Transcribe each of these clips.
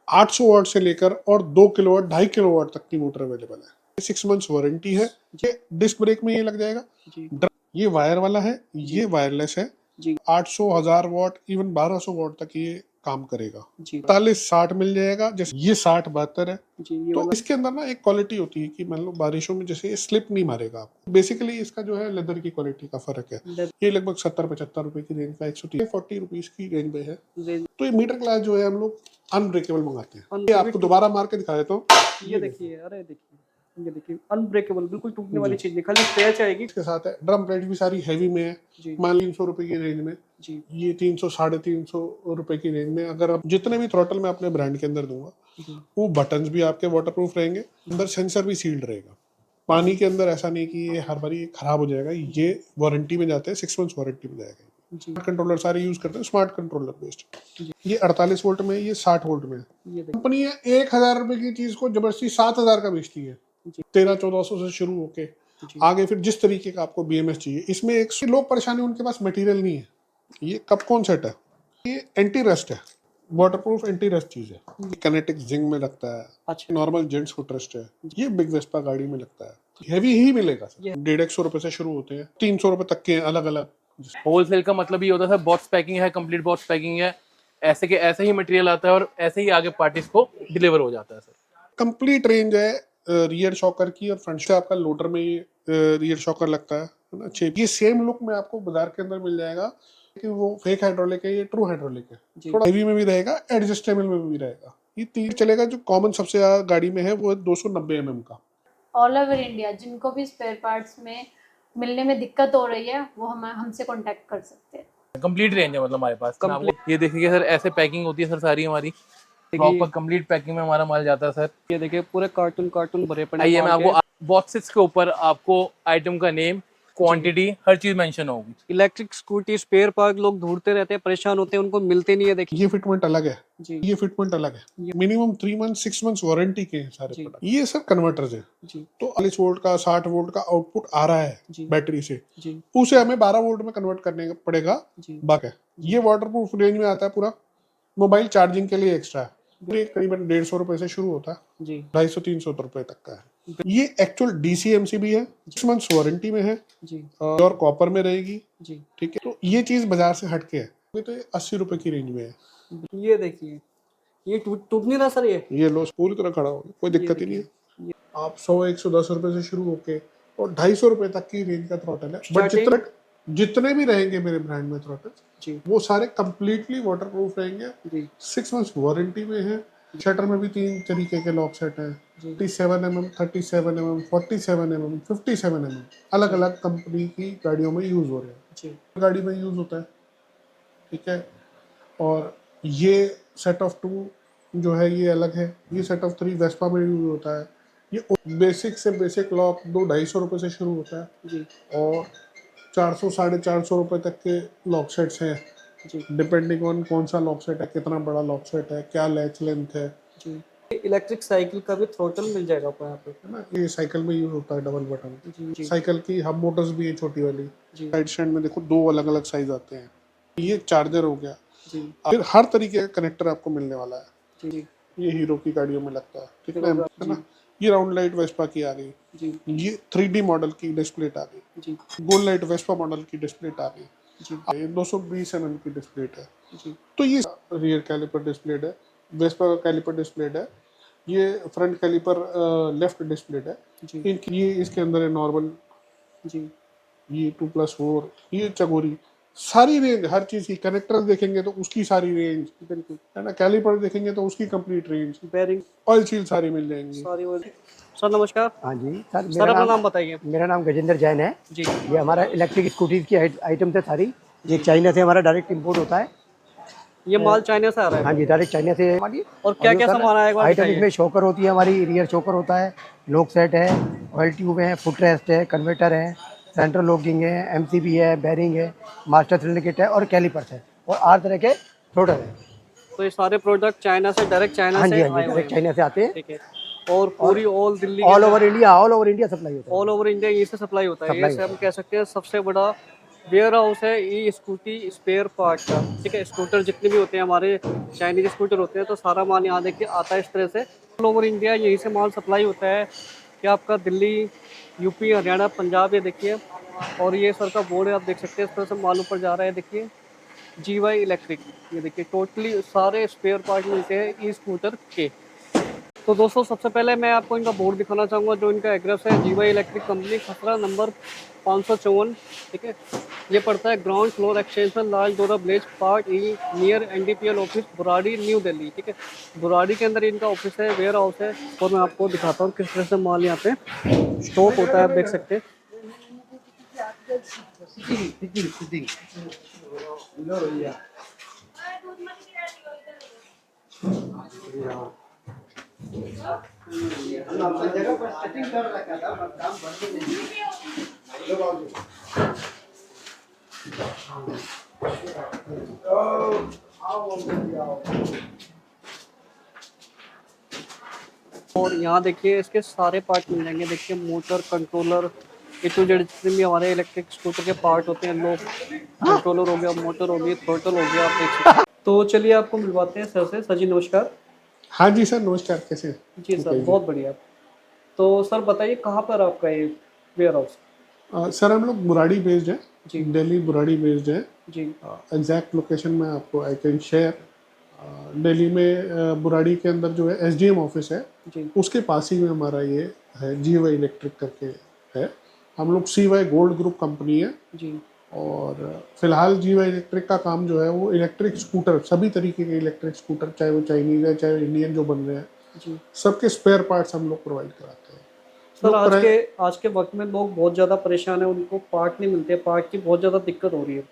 800 वाट से लेकर और 2 किलोवाट 2.5 किलोवाट तक की मोटर अवेलेबल है। 6 मंथ्स वारंटी है। ये डिस्क ब्रेक में ये लग जाएगा। ये वायर वाला है, ये वायरलेस है। 800 1000 वाट इवन 1200 वाट तक ये काम करेगा। 45-60 मिल जाएगा, जैसे ये 60-72 है। तो इसके अंदर ना एक क्वालिटी होती है कि मान लो बारिशों में जैसे स्लिप नहीं मारेगा आपको। बेसिकली इसका जो है लेदर की क्वालिटी का फर्क है। ये लगभग 70-75 रुपए की रेंज का 140 रुपीज की रेंज में है। तो ये मीटर क्लास जो है हम लोग अनब्रेकेबल मंगाते हैं। ये आपको दोबारा मार के दिखा देता हूँ। ये देखिए, अरे देखिए, ये देखिए अनब्रेकेबल, बिल्कुल टूटने वाली चीज नहीं, खाली स्क्रैच आएगी। इसके साथ है ड्रम प्लेट भी सारी हैवी में है। मान 300 रुपए की रेंज में जी, ये 300-350 रुपए की रेंज में। अगर आप जितने भी थ्रॉटल मैं अपने ब्रांड के अंदर दूंगा वो बटन्स भी आपके वाटरप्रूफ रहेंगे, अंदर सेंसर भी सील्ड रहेगा। पानी के अंदर ऐसा नहीं कि ये हर बार खराब हो जाएगा। ये वारंटी में जाते हैं, 6 मंथ्स वारंटी में जाएगा। स्मार्ट कंट्रोलर सारे यूज करते हैं, स्मार्ट कंट्रोलर बेस्ड। ये 48 वोल्ट में, ये 60 वोल्ट में। कंपनी है 1000 रुपए की चीज को जबरदस्ती 7000 का बेचती है। 1300-1400 से शुरू होके आगे फिर जिस तरीके का आपको बीएमएस चाहिए। इसमें एक लोग परेशानी, उनके पास मटेरियल नहीं है। ये कपकॉन सेट है, ये एंटी रस्ट है, वाटरप्रूफ एंटी रस्ट चीज है। किनेटिक जिंक में लगता है। अच्छा। नॉर्मल जेंट्स फुट रेस्ट है। ये बिग वेस्पा गाड़ी में लगता है। हैवी ही मिलेगा सर। 150 रुपए से शुरू होते हैं, 300 रुपए तक के अलग अलग। होलसेल का मतलब ये होता है बॉक्स पैकिंग है, कंप्लीट बॉक्स पैकिंग है, ऐसे के ऐसे ही मटेरियल आता है और ऐसे ही आगे पार्टीज को डिलीवर हो जाता है सर। कंप्लीट रेंज है रियर शॉकर की, और फ्रंट से आपका लोडर में रियर शॉकर लगता है ना। ये सेम लुक में आपको बाजार के अंदर मिल जाएगा कि वो फेक हाइड्रोलिक है, ये ट्रू हाइड्रोलिक है। थोड़ा हेवी में भी रहेगा, एडजस्टेबल में भी रहेगा। ये 3 चलेगा। जो कॉमन सबसे ज्यादा गाड़ी में है वो है 290 mm का। ऑल ओवर इंडिया जिनको भी स्पेयर पार्ट्स में मिलने में दिक्कत हो रही है वो हमसे कांटेक्ट कर सकते हैं। कंप्लीट रेंज है मतलब हमारे पास। ये देखिए सर, ऐसे पैकिंग होती है सर सारी हमारी, प्रॉपर कंप्लीट पैकिंग में हमारा माल जाता है सर। ये देखिए पूरे कार्टून भरे पड़े। आइए मैं आपको बॉक्सेस के ऊपर आपको आइटम का नेम, क्वांटिटी, हर चीज मेंशन होगी। इलेक्ट्रिक स्कूटी स्पेयर पार्ट लोग ढूंढते रहते हैं, परेशान होते हैं, उनको मिलते नहीं है। देखिए ये फिटमेंट अलग है जी, ये फिटमेंट अलग है। मिनिमम 3 मंथ 6 मंथ्स वारंटी के हैं सारे प्रोडक्ट। ये सब कन्वर्टर्स है जी। तो 40 वोल्ट का 60 वोल्ट का आउटपुट आ रहा है बैटरी से जी। उसे हमें 12 वोल्ट में कन्वर्ट करने पड़ेगा। बाकी ये वाटरप्रूफ रेंज में आता है पूरा। मोबाइल चार्जिंग के लिए एक्स्ट्रा है। ये करीबन 150 रुपए से शुरू होता है जी, 250-300 रुपए तक का है। ये एक्चुअल DCMC भी है, 6 मंथ्स वारंटी में है जी, और कॉपर में रहेगी जी। ठीक है, तो ये चीज बाजार से हटके है। तो ये 80 रुपए की रेंज में है। ये देखिए, ये टूट नहीं रहा सर। ये लो पूरी तरह खड़ा हो, कोई दिक्कत ही नहीं है। आप 100-110 रुपए से शुरू होके और 250 रुपए तक की रेंज का थ्रॉटल है। बट जितने भी रहेंगे मेरे ब्रांड में थ्रॉटल वो सारे कंप्लीटली वाटरप्रूफ रहेंगे। 6 मंथ्स वारंटी में है। शटर में भी 3 तरीके के लॉक सेट हैं, 37 mm, 37 mm, 47 mm, 57 mm। अलग अलग कंपनी की गाड़ियों में यूज हो रहे हैं। गाड़ी में यूज होता है, ठीक है। और ये सेट ऑफ 2 जो है ये अलग है। ये सेट ऑफ 3 वेस्पा में यूज होता है। ये बेसिक से बेसिक लॉक 200-250 रुपए से शुरू होता है जी, और 400-450 रुपए तक के लॉक सेट्स हैं जी, डिपेंडिंग ऑन कौन सा लॉक सेट है, कितना बड़ा लॉक सेट है, क्या लैच लेंथ है जी। इलेक्ट्रिक साइकिल का भी थ्रॉटल मिल जाएगा आपको यहाँ पे, है ना। ये साइकिल में यूज होता है डबल बटन। साइकिल की हब मोटर्स भी है छोटी वाली। साइड स्टैंड में देखो 2 अलग अलग साइज आते हैं। ये चार्जर हो गया जी। फिर हर तरीके का कनेक्टर आपको मिलने वाला है जी। ये हीरो की गाड़ियों में लगता है, ठीक है ना। ये राउंड लाइट वेस्पा की आ गई जी। ये 3D मॉडल की डिस्प्लेट आ गई जी। गोल लाइट वेस्पा मॉडल की डिस्प्लेट आ गई जी। ये 220 mm की डिस्प्लेट है जी। तो ये रियर कैलिपर डिस्प्लेट है, वेस्पा का कैलिपर डिस्प्लेट है। ये फ्रंट कैलिपर लेफ्ट डिस्प्लेट है जी। ये इसके अंदर है नॉर्मल जी। ये 2+4, ये चकोरी, सारी रेंज हर चीज की। कनेक्टर देखेंगे तो उसकी सारी रेंज बिल्कुल, है ना। कैलिपर देखेंगे तो उसकी complete range, bearing, oil seal सारी मिल जाएंगी सारी। सर नमस्कार। हाँ जी सर, सर अपना नाम बताइए। मेरा नाम गजेंद्र जैन है जी। ये हमारा इलेक्ट्रिक स्कूटीज की आइटम थे सारी। ये चाइना से हमारा डायरेक्ट इंपोर्ट होता है। ये माल चाइना से आ रहा है? हाँ जी, डायरेक्ट चाइना से। और क्या क्या सामान आएगा? आइटम इसमें शॉकर होती है हमारी, रियर शॉकर होता है, लॉक सेट है, ऑयल ट्यूब है, फुट रेस्ट है, कन्वर्टर है, सेंट्रल लॉकिंग है, MCB है, बेरिंग है, मास्टर सिलेंडर किट है और कैलिपर्स है, और 8 तरह के थ्रोटल है। तो ये सारे प्रोडक्ट चाइना से, डायरेक्ट चाइना से? हाँ जी, डायरेक्ट चाइना से आते हैं। ठीक है। और पूरी all Delhi, all over India supply होता है। ऑल ओवर इंडिया ये से सप्लाई होता है। ये हम कह सकते हैं सबसे बड़ा वेयर हाउस है ई स्कूटी स्पेयर पार्ट का, ठीक है। स्कूटर जितने भी होते हैं हमारे चाइनीज स्कूटर होते हैं, तो सारा माल यहाँ देखिए आता है इस तरह से। ऑल ओवर इंडिया यहीं से माल सप्लाई होता है कि आपका दिल्ली, यूपी, हरियाणा, पंजाब, ये देखिए। और ये सर का बोर्ड है, आप देख सकते हैं इस तरह से माल ऊपर जा रहा है, देखिए जीवाई इलेक्ट्रिक। ये देखिए टोटली सारे स्पेयर पार्ट मिलते हैं ई स्कूटर के। तो दोस्तों सबसे पहले मैं आपको इनका बोर्ड दिखाना चाहूँगा, जो इनका एड्रेस है जीवाई इलेक्ट्रिक कंपनी, खसरा नंबर 554, ठीक है। ये पड़ता है ground floor extension Lal Dora ब्लेज part E near NDPL office Burari new Delhi, ठीक है। बुराड़ी के अंदर इनका ऑफिस है, वेयर हाउस है। और मैं आपको दिखाता हूँ किस तरह से माल यहाँ पे स्टॉक होता है, आप देख सकते हैं। और यहाँ देखिए इसके सारे पार्ट मिल जाएंगे, देखिए motor, controller, A to Z जितने भी हमारे इलेक्ट्रिक स्कूटर के पार्ट होते हैं। लो कंट्रोलर हो गया, मोटर हो गई, थ्रोटल हो गया, आप देख सकते हैं। तो चलिए आपको मिलवाते हैं सर से। सर जी नमस्कार। हाँ जी सर, नमस्कार, कैसे हैं? जी सर बहुत बढ़िया। तो सर बताइए कहाँ पर आपका ये वेयर हाउस? सर हम लोग बुराड़ी बेस्ड है, जी दिल्ली बुराड़ी बेस्ड है। जी एग्जैक्ट लोकेशन में आपको आई कैन शेयर। दिल्ली में बुराड़ी के अंदर जो है एसडीएम ऑफिस है, जी उसके पास ही में हमारा ये है जीवाई इलेक्ट्रिक करके है। हम लोग सीवाई गोल्ड ग्रुप कंपनी है। जी और फिलहाल जीवाई इलेक्ट्रिक का काम जो है वो इलेक्ट्रिक स्कूटर, सभी तरीके के इलेक्ट्रिक स्कूटर, चाहे वो चाइनीज है चाहे इंडियन जो बन रहे हैं, जी। सबके स्पेयर पार्ट्स हम लोग प्रोवाइड कराते हैं। सर लोग आज के वक्त में लोग बहुत ज़्यादा परेशान है, उनको पार्ट नहीं मिलते, पार्ट की बहुत ज़्यादा दिक्कत हो रही है।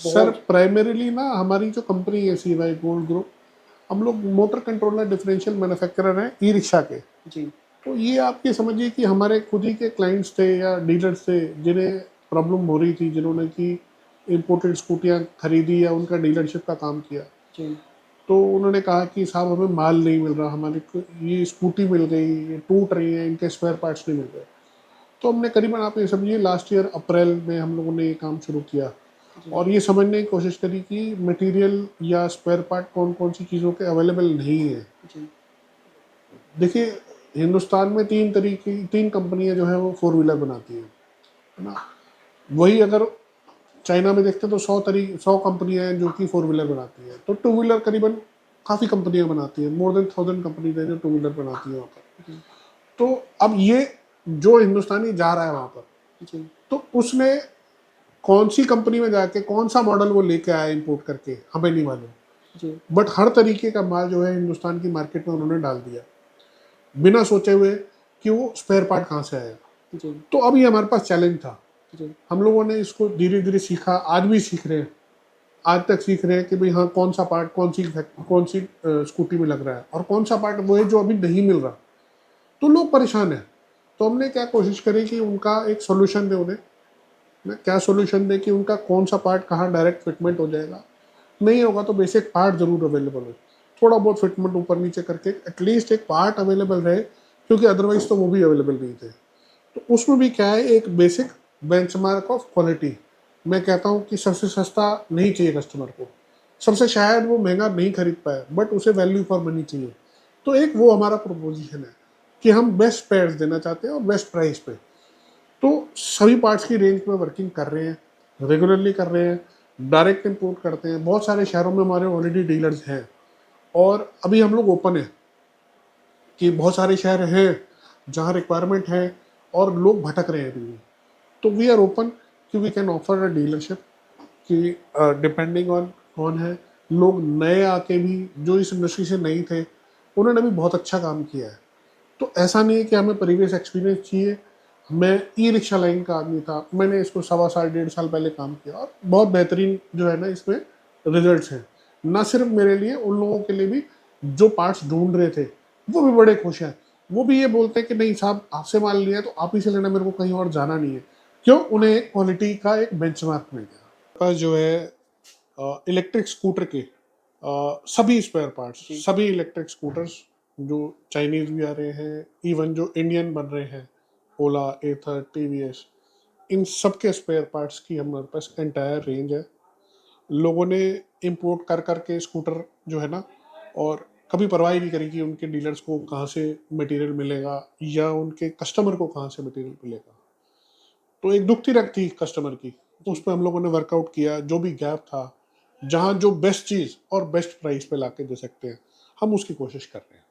सर प्राइमरीली ना हमारी जो कंपनी है सीवाई गोल्ड ग्रुप, हम लोग मोटर कंट्रोलर डिफरेंशियल मैन्युफैक्चरर हैं ई रिक्शा के। जी तो ये आप ये समझिए कि हमारे खुद ही के क्लाइंट्स थे या डीलर्स थे जिन्हें प्रॉब्लम हो रही थी, जिन्होंने कि इम्पोर्टेड स्कूटियाँ खरीदी या उनका डीलरशिप का काम किया। जी तो उन्होंने कहा कि साहब हमें माल नहीं मिल रहा, हमारी ये स्कूटी मिल गई, ये टूट रही है, इनके स्पेयर पार्ट्स नहीं मिल रहे। तो हमने करीबन आप ये समझिए लास्ट ईयर अप्रैल में हम लोगों ने ये काम शुरू किया और ये समझने की कोशिश करी कि मटेरियल या स्पेयर पार्ट कौन कौन सी चीज़ों के अवेलेबल नहीं है। जी देखिए हिंदुस्तान में तीन कंपनियां जो है वो 4 व्हीलर बनाती हैं, है ना। वही अगर चाइना में देखते हैं तो 100 कंपनियां हैं जो कि 4 व्हीलर बनाती हैं। तो 2 व्हीलर करीबन काफ़ी कंपनियां बनाती हैं, मोर देन 1000 कंपनीज हैं जो 2 व्हीलर बनाती हैं वहाँ पर। तो अब ये जो हिंदुस्तानी जा रहा है वहाँ पर, जी तो उसने कौन सी कंपनी में जाके कौन सा मॉडल वो लेके आया इंपोर्ट करके हमें नहीं मालूम। जी बट हर तरीके का माल जो है हिंदुस्तान की मार्केट में उन्होंने डाल दिया बिना सोचे हुए कि वो स्पेयर पार्ट कहाँ से आएगा। जी तो अब ये हमारे पास चैलेंज था। जी हम लोगों ने इसको धीरे धीरे सीखा, आज भी सीख रहे हैं, आज तक सीख रहे हैं कि भाई हाँ कौन सा पार्ट कौन सी स्कूटी में लग रहा है और कौन सा पार्ट वो है जो अभी नहीं मिल रहा। तो लोग परेशान हैं। तो हमने क्या कोशिश करी कि उनका एक सोल्यूशन दे उन्हें। क्या सोल्यूशन दे कि उनका कौन सा पार्ट कहाँ डायरेक्ट फिटमेंट हो जाएगा, नहीं होगा तो बेसिक पार्ट जरूर अवेलेबल हो, थोड़ा बहुत फिटमेंट ऊपर नीचे करके एटलीस्ट एक पार्ट अवेलेबल रहे, क्योंकि अदरवाइज तो वो भी अवेलेबल नहीं थे। तो उसमें भी क्या है, एक बेसिक बेंचमार्क ऑफ क्वालिटी। मैं कहता हूँ कि सबसे सस्ता नहीं चाहिए कस्टमर को, सबसे शायद वो महंगा नहीं खरीद पाए, बट उसे वैल्यू फॉर मनी चाहिए। तो एक वो हमारा प्रोपोजिशन है कि हम बेस्ट पेयर्स देना चाहते हैं और बेस्ट प्राइस पे। तो सभी पार्ट्स की रेंज में वर्किंग कर रहे हैं, रेगुलरली कर रहे हैं, डायरेक्ट इंपोर्ट करते हैं। बहुत सारे शहरों में हमारे ऑलरेडी डीलर्स हैं और अभी हम लोग ओपन है कि बहुत सारे शहर हैं जहाँ रिक्वायरमेंट है और लोग भटक रहे हैं अभी भी। तो वी आर ओपन कि we can offer a dealership कि डिपेंडिंग ऑन कौन है। लोग नए आके भी जो इस इंडस्ट्री से नहीं थे उन्होंने भी बहुत अच्छा काम किया है। तो ऐसा नहीं है कि हमें प्रीवियस एक्सपीरियंस चाहिए। मैं ई रिक्शा लाइन का आदमी था, मैंने इसको 1.25 साल पहले काम किया और बहुत बेहतरीन जो है ना इसमें रिजल्ट्स हैं। ना सिर्फ मेरे लिए, उन लोगों के लिए भी जो पार्ट्स ढूंढ रहे थे वो भी बड़े खुश हैं। वो भी ये बोलते हैं कि नहीं साहब आपसे माल लिया तो आप ही से लेना, मेरे को कहीं और जाना नहीं है। क्यों? उन्हें क्वालिटी का एक बेंचमार्क मिल गया। पास जो है इलेक्ट्रिक स्कूटर के सभी स्पेयर पार्ट्स, सभी इलेक्ट्रिक स्कूटर्स जो चाइनीज भी आ रहे हैं, इवन जो इंडियन बन रहे हैं, ओला, एथर, टीवीएस, इन सब के स्पेयर पार्ट्स की हमारे पास एंटायर रेंज है। लोगों ने इंपोर्ट कर करके स्कूटर जो है ना, और कभी परवाह ही नहीं करी कि उनके डीलर्स को कहाँ से मटेरियल मिलेगा या उनके कस्टमर को कहाँ से मटेरियल मिलेगा। तो एक दुखती रख थी कस्टमर की, उस पर हम लोगों ने वर्कआउट किया। जो भी गैप था, जहाँ जो बेस्ट चीज़ और बेस्ट प्राइस पे लाके दे सकते हैं, हम उसकी कोशिश कर रहे हैं।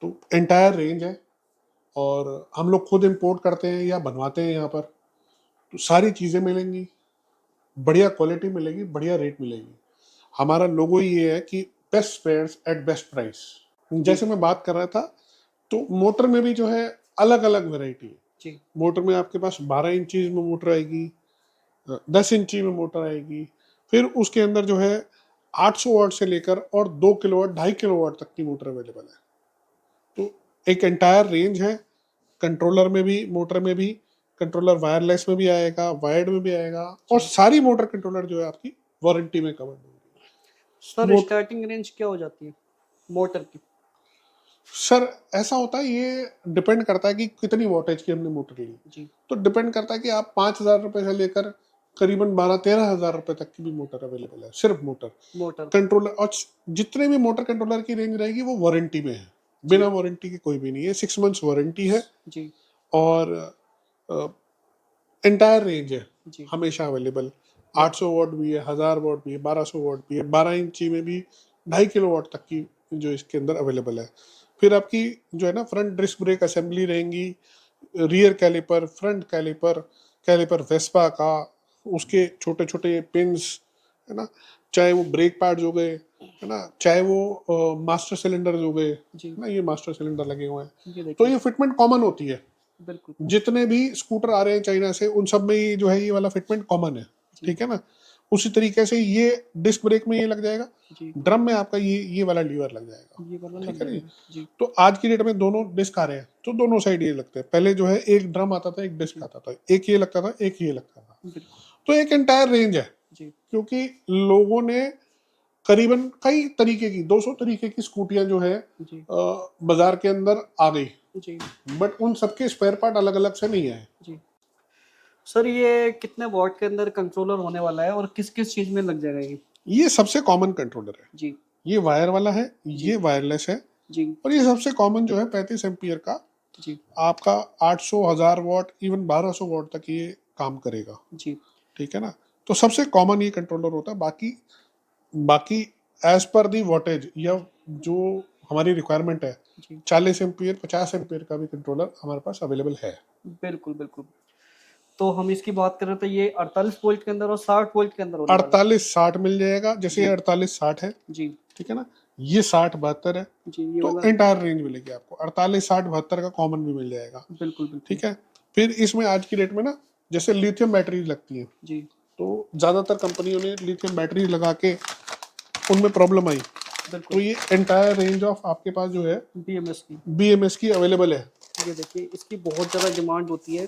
तो एंटायर रेंज है, और हम लोग खुद इंपोर्ट करते हैं या बनवाते हैं यहाँ पर। तो सारी चीज़ें मिलेंगी, बढ़िया क्वालिटी मिलेगी, बढ़िया रेट मिलेगी। हमारा लोगो ये है कि best spares at best price. जैसे मैं बात कर रहा था, तो मोटर में भी जो है अलग अलग वैरायटी है जी मोटर में। आपके पास 12 इंची में मोटर आएगी, 10 इंची में मोटर आएगी, फिर उसके अंदर जो है 800 वाट से लेकर और 2 किलोवाट 2.5 किलोवाट तक की मोटर अवेलेबल है। तो एक एंटायर रेंज है। कंट्रोलर में भी, मोटर में भी, कंट्रोलर वायरलेस में भी आएगा, वायर्ड में भी आएगा, और सारी मोटर कंट्रोलर जो है आपकी वारंटी में कवर होगी। सर स्टार्टिंग रेंज क्या हो जाती है मोटर की? सर ऐसा होता है, ये डिपेंड करता है कि कितनी वोल्टेज की हमने मोटर ली। जी तो डिपेंड करता है कि आप 5,000 रुपए से लेकर करीबन 12-13 हज़ार रुपए तक की भी मोटर अवेलेबल है। सिर्फ मोटर मोटर कंट्रोलर, और जितने भी मोटर कंट्रोलर की रेंज रहेगी वो वारंटी में है। बिना वारंटी के कोई भी नहीं है। 6 मंथ्स वारंटी है, जी और एंटायर रेंज है जी हमेशा अवेलेबल। 800 वाट भी है, 1000 वाट भी है, 1200 वाट भी है, 12 इंची में भी 2.5 किलो वाट तक की जो इसके अंदर अवेलेबल है। फिर आपकी जो है ना, फ्रंट डिस्क ब्रेक असेंबली रहेंगी, rear caliper, front caliper, caliper Vespa का, उसके छोटे छोटे पिंस है ना, चाहे वो ब्रेक पैड्स हो गए है ना, चाहे वो मास्टर सिलेंडर हो गए जी ना, ये मास्टर सिलेंडर लगे हुए हैं। ये तो देखिए ये फिटमेंट कॉमन होती है। बिल्कुल जितने भी स्कूटर आ रहे हैं चाइना से, उन सब में ये जो है ये वाला फिटमेंट कॉमन है। जी ठीक है ना। उसी तरीके से ये डिस्क ब्रेक में ये लग जाएगा, जी ड्रम में आपका ये वाला लीवर लग जाएगा। ये वाला लग ठीक है जी। जाएगा जी तो आज की डेट में दोनों डिस्क आ रहे हैं, तो दोनों साइड ये लगते हैं। पहले जो है एक ड्रम आता था, एक डिस्क आता था, एक ये लगता था, एक ये लगता था। बिल्कुल तो एक एंटायर रेंज है, जी क्योंकि लोगों ने करीबन कई तरीके की 200 तरीके की स्कूटियां जो है जी बाजार के अंदर आ गई, जी बट उन सबके स्पेयर पार्ट अलग अलग से नहीं आए। जी सर ये कितने वॉट के अंदर कंट्रोलर होने वाला है और किस किस चीज में लग जाएगा ये सबसे कॉमन कंट्रोलर है। जी ये वायर वाला है, ये वायरलेस है, जी और ये सबसे कॉमन जो है 35 एम्पियर का जी आपका 800 1000 वाट इवन 1200 वाट तक ये काम करेगा। जी ठीक है ना। तो सबसे कॉमन ये कंट्रोलर होता है। बाकी बाकी एज पर दी वोटेज या जो हमारी रिक्वायरमेंट है, जी 40 एम्पियर 50 एम्पियर का भी कंट्रोलर हमारे पास अवेलेबल है। बिल्कुल बिल्कुल। तो हम इसकी बात कर रहे थे, ये 48 वोल्ट के अंदर और 60 वोल्ट के अंदर होने वाला 48-60 मिल जाएगा। जैसे ये 48-60 है, है जी ठीक है ना, ये 60-72 है, जी ये तो वाला एंटायर रेंज मिलेगी आपको। 48-60-72 का कॉमन भी मिल जाएगा। बिल्कुल बिल्कुल ठीक है। फिर इसमें आज की डेट में ना, जैसे लिथियम बैटरीज लगती हैं, जी तो ज़्यादातर कंपनियों ने लिथियम बैटरीज लगा के उनमें प्रॉब्लम आई। तो बिल्कुल ये एंटायर रेंज ऑफ आपके पास जो है BMS की BMS की अवेलेबल है। ये देखिए इसकी बहुत ज़्यादा डिमांड होती है।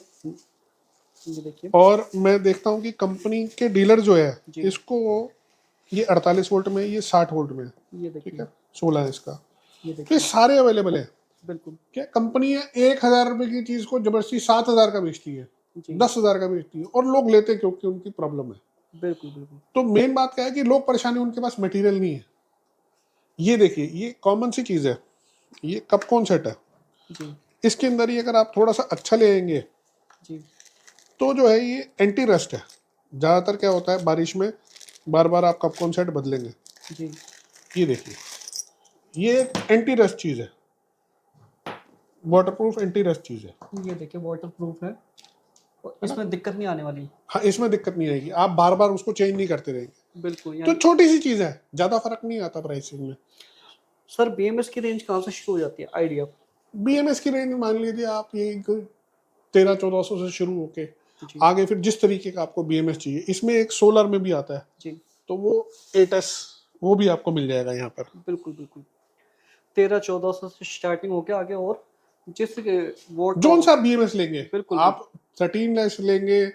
ये देखिए और मैं देखता हूँ कि कंपनी के डीलर जो है, जी। इसको ये 48 वोल्ट में, ये 60 वोल्ट में, ये ठीक देखिए है, 16 है इसका। ये तो ये देखिए सारे अवेलेबल है। बिल्कुल क्या कंपनी है 1,000 रुपए की चीज को जबरदस्ती 7,000 का बेचती है, जी 10,000 का बेचती है, और लोग लेते हैं क्योंकि उनकी प्रॉब्लम है। बिल्कुल बिल्कुल तो मेन बात क्या है कि लोग परेशान है, उनके पास मटेरियल नहीं है। ये देखिए, ये कॉमन सी चीज है, ये कपकॉन सेट है। जी इसके अंदर ही अगर आप थोड़ा सा अच्छा ले आएंगे, जी तो जो है ये एंटी रस्ट है। ज़्यादातर क्या होता है, बारिश में बार बार आप कपकॉन सेट बदलेंगे। जी ये देखिए, ये एक एंटी रस्ट चीज़ है, वाटरप्रूफ एंटी रस्ट चीज़ है। ये देखिए वाटर प्रूफ है और इसमें दिक्कत नहीं आने वाली। हाँ, इसमें दिक्कत नहीं आएगी, आप बार बार उसको चेंज नहीं करते रहेंगे। बिल्कुल तो यानी छोटी सी चीज़ है, ज़्यादा फर्क नहीं आता प्राइसिंग में। सर BMS की रेंज कहाँ से शुरू हो जाती है आइडिया? BMS की रेंज मान लीजिए आप, ये 1300-1400 से शुरू होके जी आगे फिर जिस तरीके का आपको BMS चाहिए। इसमें एक सोलर में भी आता है, जी तो वो 8S वो भी आपको मिल जाएगा यहाँ पर। बिल्कुल बिल्कुल 1300-1400 से स्टार्टिंग होके आगे, और जिस वोट जोन सा BMS लेंगे बिल्कुल आप, 13 लेंगे,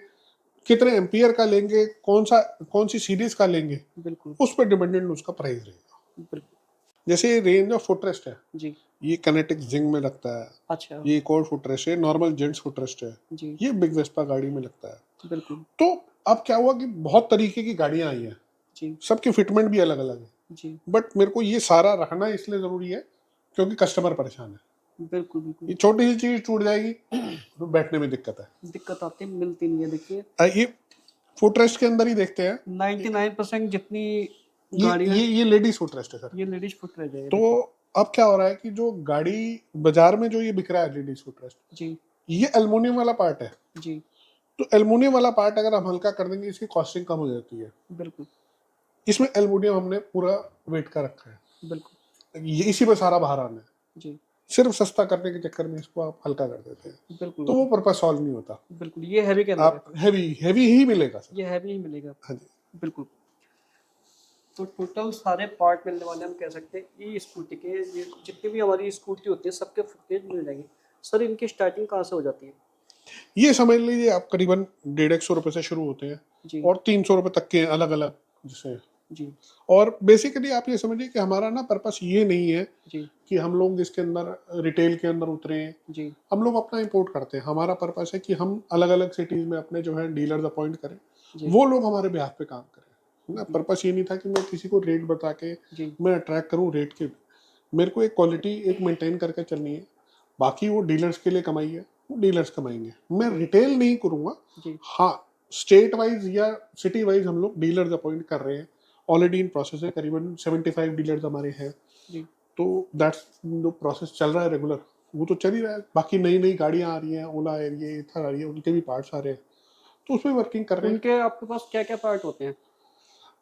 कितने एम्पियर का लेंगे, कौन सी सीरीज का लेंगे, बिल्कुल उस पर डिपेंडेंट उसका प्राइस रहेगा। बिल्कुल जैसे ये रेंज ऑफ फुटरेस्ट है, जी। ये कनेटिक जिंग में लगता है, अच्छा। ये एक और फुटरेस्ट है, नॉर्मल जेंट्स फुटरेस्ट है, जी। ये बिग वेस्पा गाड़ी में लगता है। बिल्कुल। तो अब क्या हुआ कि बहुत तरीके की गाड़ियां आई हैं, जी। सबकी फिटमेंट भी अलग अलग है, जी। बट मेरे को ये सारा रखना इसलिए जरूरी है क्योंकि कस्टमर परेशान है। बिल्कुल, बिल्कुल। ये छोटी सी चीज टूट जाएगी तो बैठने में दिक्कत है। दिक्कत आती है, मिलती नहीं है। देखिए ये फुटरेस्ट के अंदर ही देखते हैं, 99% जितनी ये गाड़ियाँ ये लेडीज फुटरेस्ट है सर। ये लेडीज फुटरेज है, ये तो देखिए। अब क्या हो रहा है कि जो गाड़ी बाजार में जो ये बिक रहा है लेडीज फुटरेस्ट, जी। ये एल्युमिनियम वाला पार्ट है। जी। तो एल्युमिनियम वाला पार्ट अगर हम हल्का कर देंगे इसकी कॉस्टिंग कम हो जाती है। बिल्कुल। इसमें एल्युमिनियम हमने पूरा वेट का रखा है, बिल्कुल। ये इसी में सारा बाहर आना है। जी। सिर्फ सस्ता करने के चक्कर में इसको आप हल्का कर देते हैं, बिल्कुल। तो वो पर्पज सॉल्व नहीं होता। बिल्कुल, ये हैवी के अंदर आप हैवी हैवी ही मिलेगा सर। है। ये हैवी ही मिलेगा। हाँ जी। बिल्कुल। तो टोटल सारे पार्ट मिलने वाले हम कह सकते हैं ई स्कूटी के, ये जितनी भी हमारी स्कूटी होती है सबके फुटेज मिल जाएंगे। सर इनकी स्टार्टिंग कहाँ से हो जाती है? ये समझ लीजिए आप करीबन 150 रुपए से शुरू होते हैं जी। और 300 रुपए तक के अलग अलग जैसे। जी। और बेसिकली आप ये समझिए कि हमारा ना पर्पस ये नहीं है जी। कि हम लोग इसके अंदर रिटेल के अंदर उतरे, जी। हम लोग अपना इंपोर्ट करते हैं। हमारा पर्पस है कि हम अलग अलग सिटीज में अपने जो है डीलर्स अपॉइंट करें, जी। वो लोग हमारे बिहाफ पे काम करें ना। पर्पस ये नहीं था कि मैं किसी को रेट बता के जी। मैं अट्रैक्ट करूं रेट के। मेरे को एक क्वालिटी एक मेंटेन करके चलनी है। बाकी वो डीलर्स के लिए कमाई है, वो डीलर्स कमाएंगे, मैं रिटेल नहीं करूंगा। जी। हाँ, स्टेट वाइज या सिटी वाइज हम लोग डीलर्स अपॉइंट कर रहे हैं, ऑलरेडी इन प्रोसेस है। करीबन 75 डीलर्स हमारे हैं। जी। तो दैट्स जो प्रोसेस चल रहा है रेगुलर, वो तो चल ही रहा है। बाकी नई नई गाड़ियां आ रही हैं, ओला आ रही है, इथर आ रही है, उनके भी पार्ट्स आ रहे हैं, तो उसमें वर्किंग कर रहे हैं। उनके आपके पास क्या क्या पार्ट होते हैं?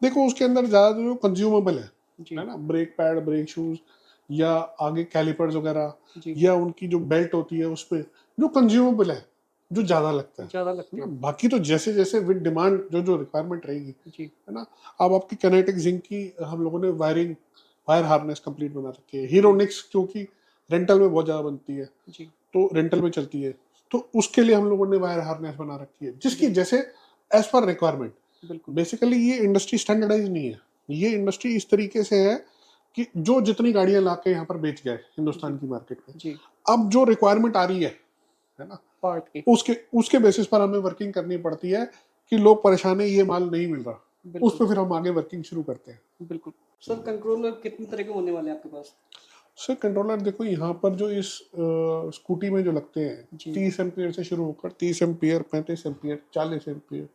देखो उसके अंदर ज़्यादा जो कंज्यूमेबल जी। है ना, ब्रेक पैड, ब्रेक शूज, या आगे कैलिपर्स वगैरह, जी। या उनकी जो बेल्ट होती है उस पर जो कंज्यूमेबल है, जो ज़्यादा लगता है ज़्यादा लगते ना। हैं। बाकी तो जैसे जैसे विद डिमांड जो जो रिक्वायरमेंट रहेगी, जी। है ना। अब आपकी किनेटिक जिंक की हम लोगों ने वायर हार्नेस कंप्लीट बना रखी है। हीरोनिक्स क्योंकि रेंटल में बहुत ज़्यादा बनती है, जी। तो रेंटल में चलती है, तो उसके लिए हम लोगों ने वायर हार्नेस बना रखी है, जिसकी जैसे एज पर रिक्वायरमेंट। बिल्कुल। बेसिकली ये इंडस्ट्री स्टैंडर्डाइज नहीं है। ये इंडस्ट्री इस तरीके से है कि जो जितनी गाड़ियां लाके यहाँ पर बेच गए हिंदुस्तान की मार्केट में, जी। अब जो रिक्वायरमेंट आ रही है ना, पार्ट की। उसके उसके बेसिस पर हमें वर्किंग करनी पड़ती है कि लोग परेशान है, ये माल नहीं मिल रहा, उस बिल्कुल। पर फिर हम आगे वर्किंग शुरू करते हैं। बिल्कुल। सर कंट्रोलर कितने तरह के होने वाले हैं आपके पास? सर कंट्रोलर देखो यहाँ पर जो इस स्कूटी में जो लगते हैं, जी। 30 एम्पियर से शुरू होकर 30 एम्पियर, 35 एम्पियर, 40 एम्पियर,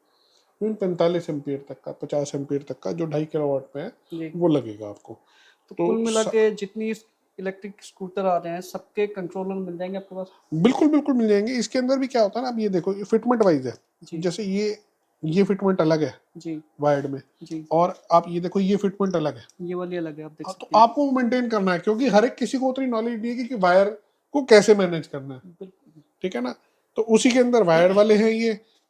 45 एम्पियर तक का, 50 एम्पियर तक का जो 2.5 किलोवाट पे है, जी। वो लगेगा आपको। तो तो कुल मिला के जितनी इलेक्ट्रिक स्कूटर आ रहे हैं सबके कंट्रोलर मिल जाएंगे आपके पास? बिल्कुल बिल्कुल मिल जाएंगे। इसके अंदर भी क्या होता है ना, अब ये देखो ये फिटमेंट वाइज है। जी। जैसे ये फिटमेंट अलग है जी। वायर्ड में, जी। और आप ये देखो ये फिटमेंट अलग है। ये वाली अलग है, आप देख तो सकते हैं। आपको मेंटेन करना है, क्योंकि हर एक किसी को उतनी नॉलेज नहीं है कि वायर को कैसे मैनेज करना है, बिल्कुल। ठीक है ना। तो उसी के अंदर वायर्ड वाले हैं,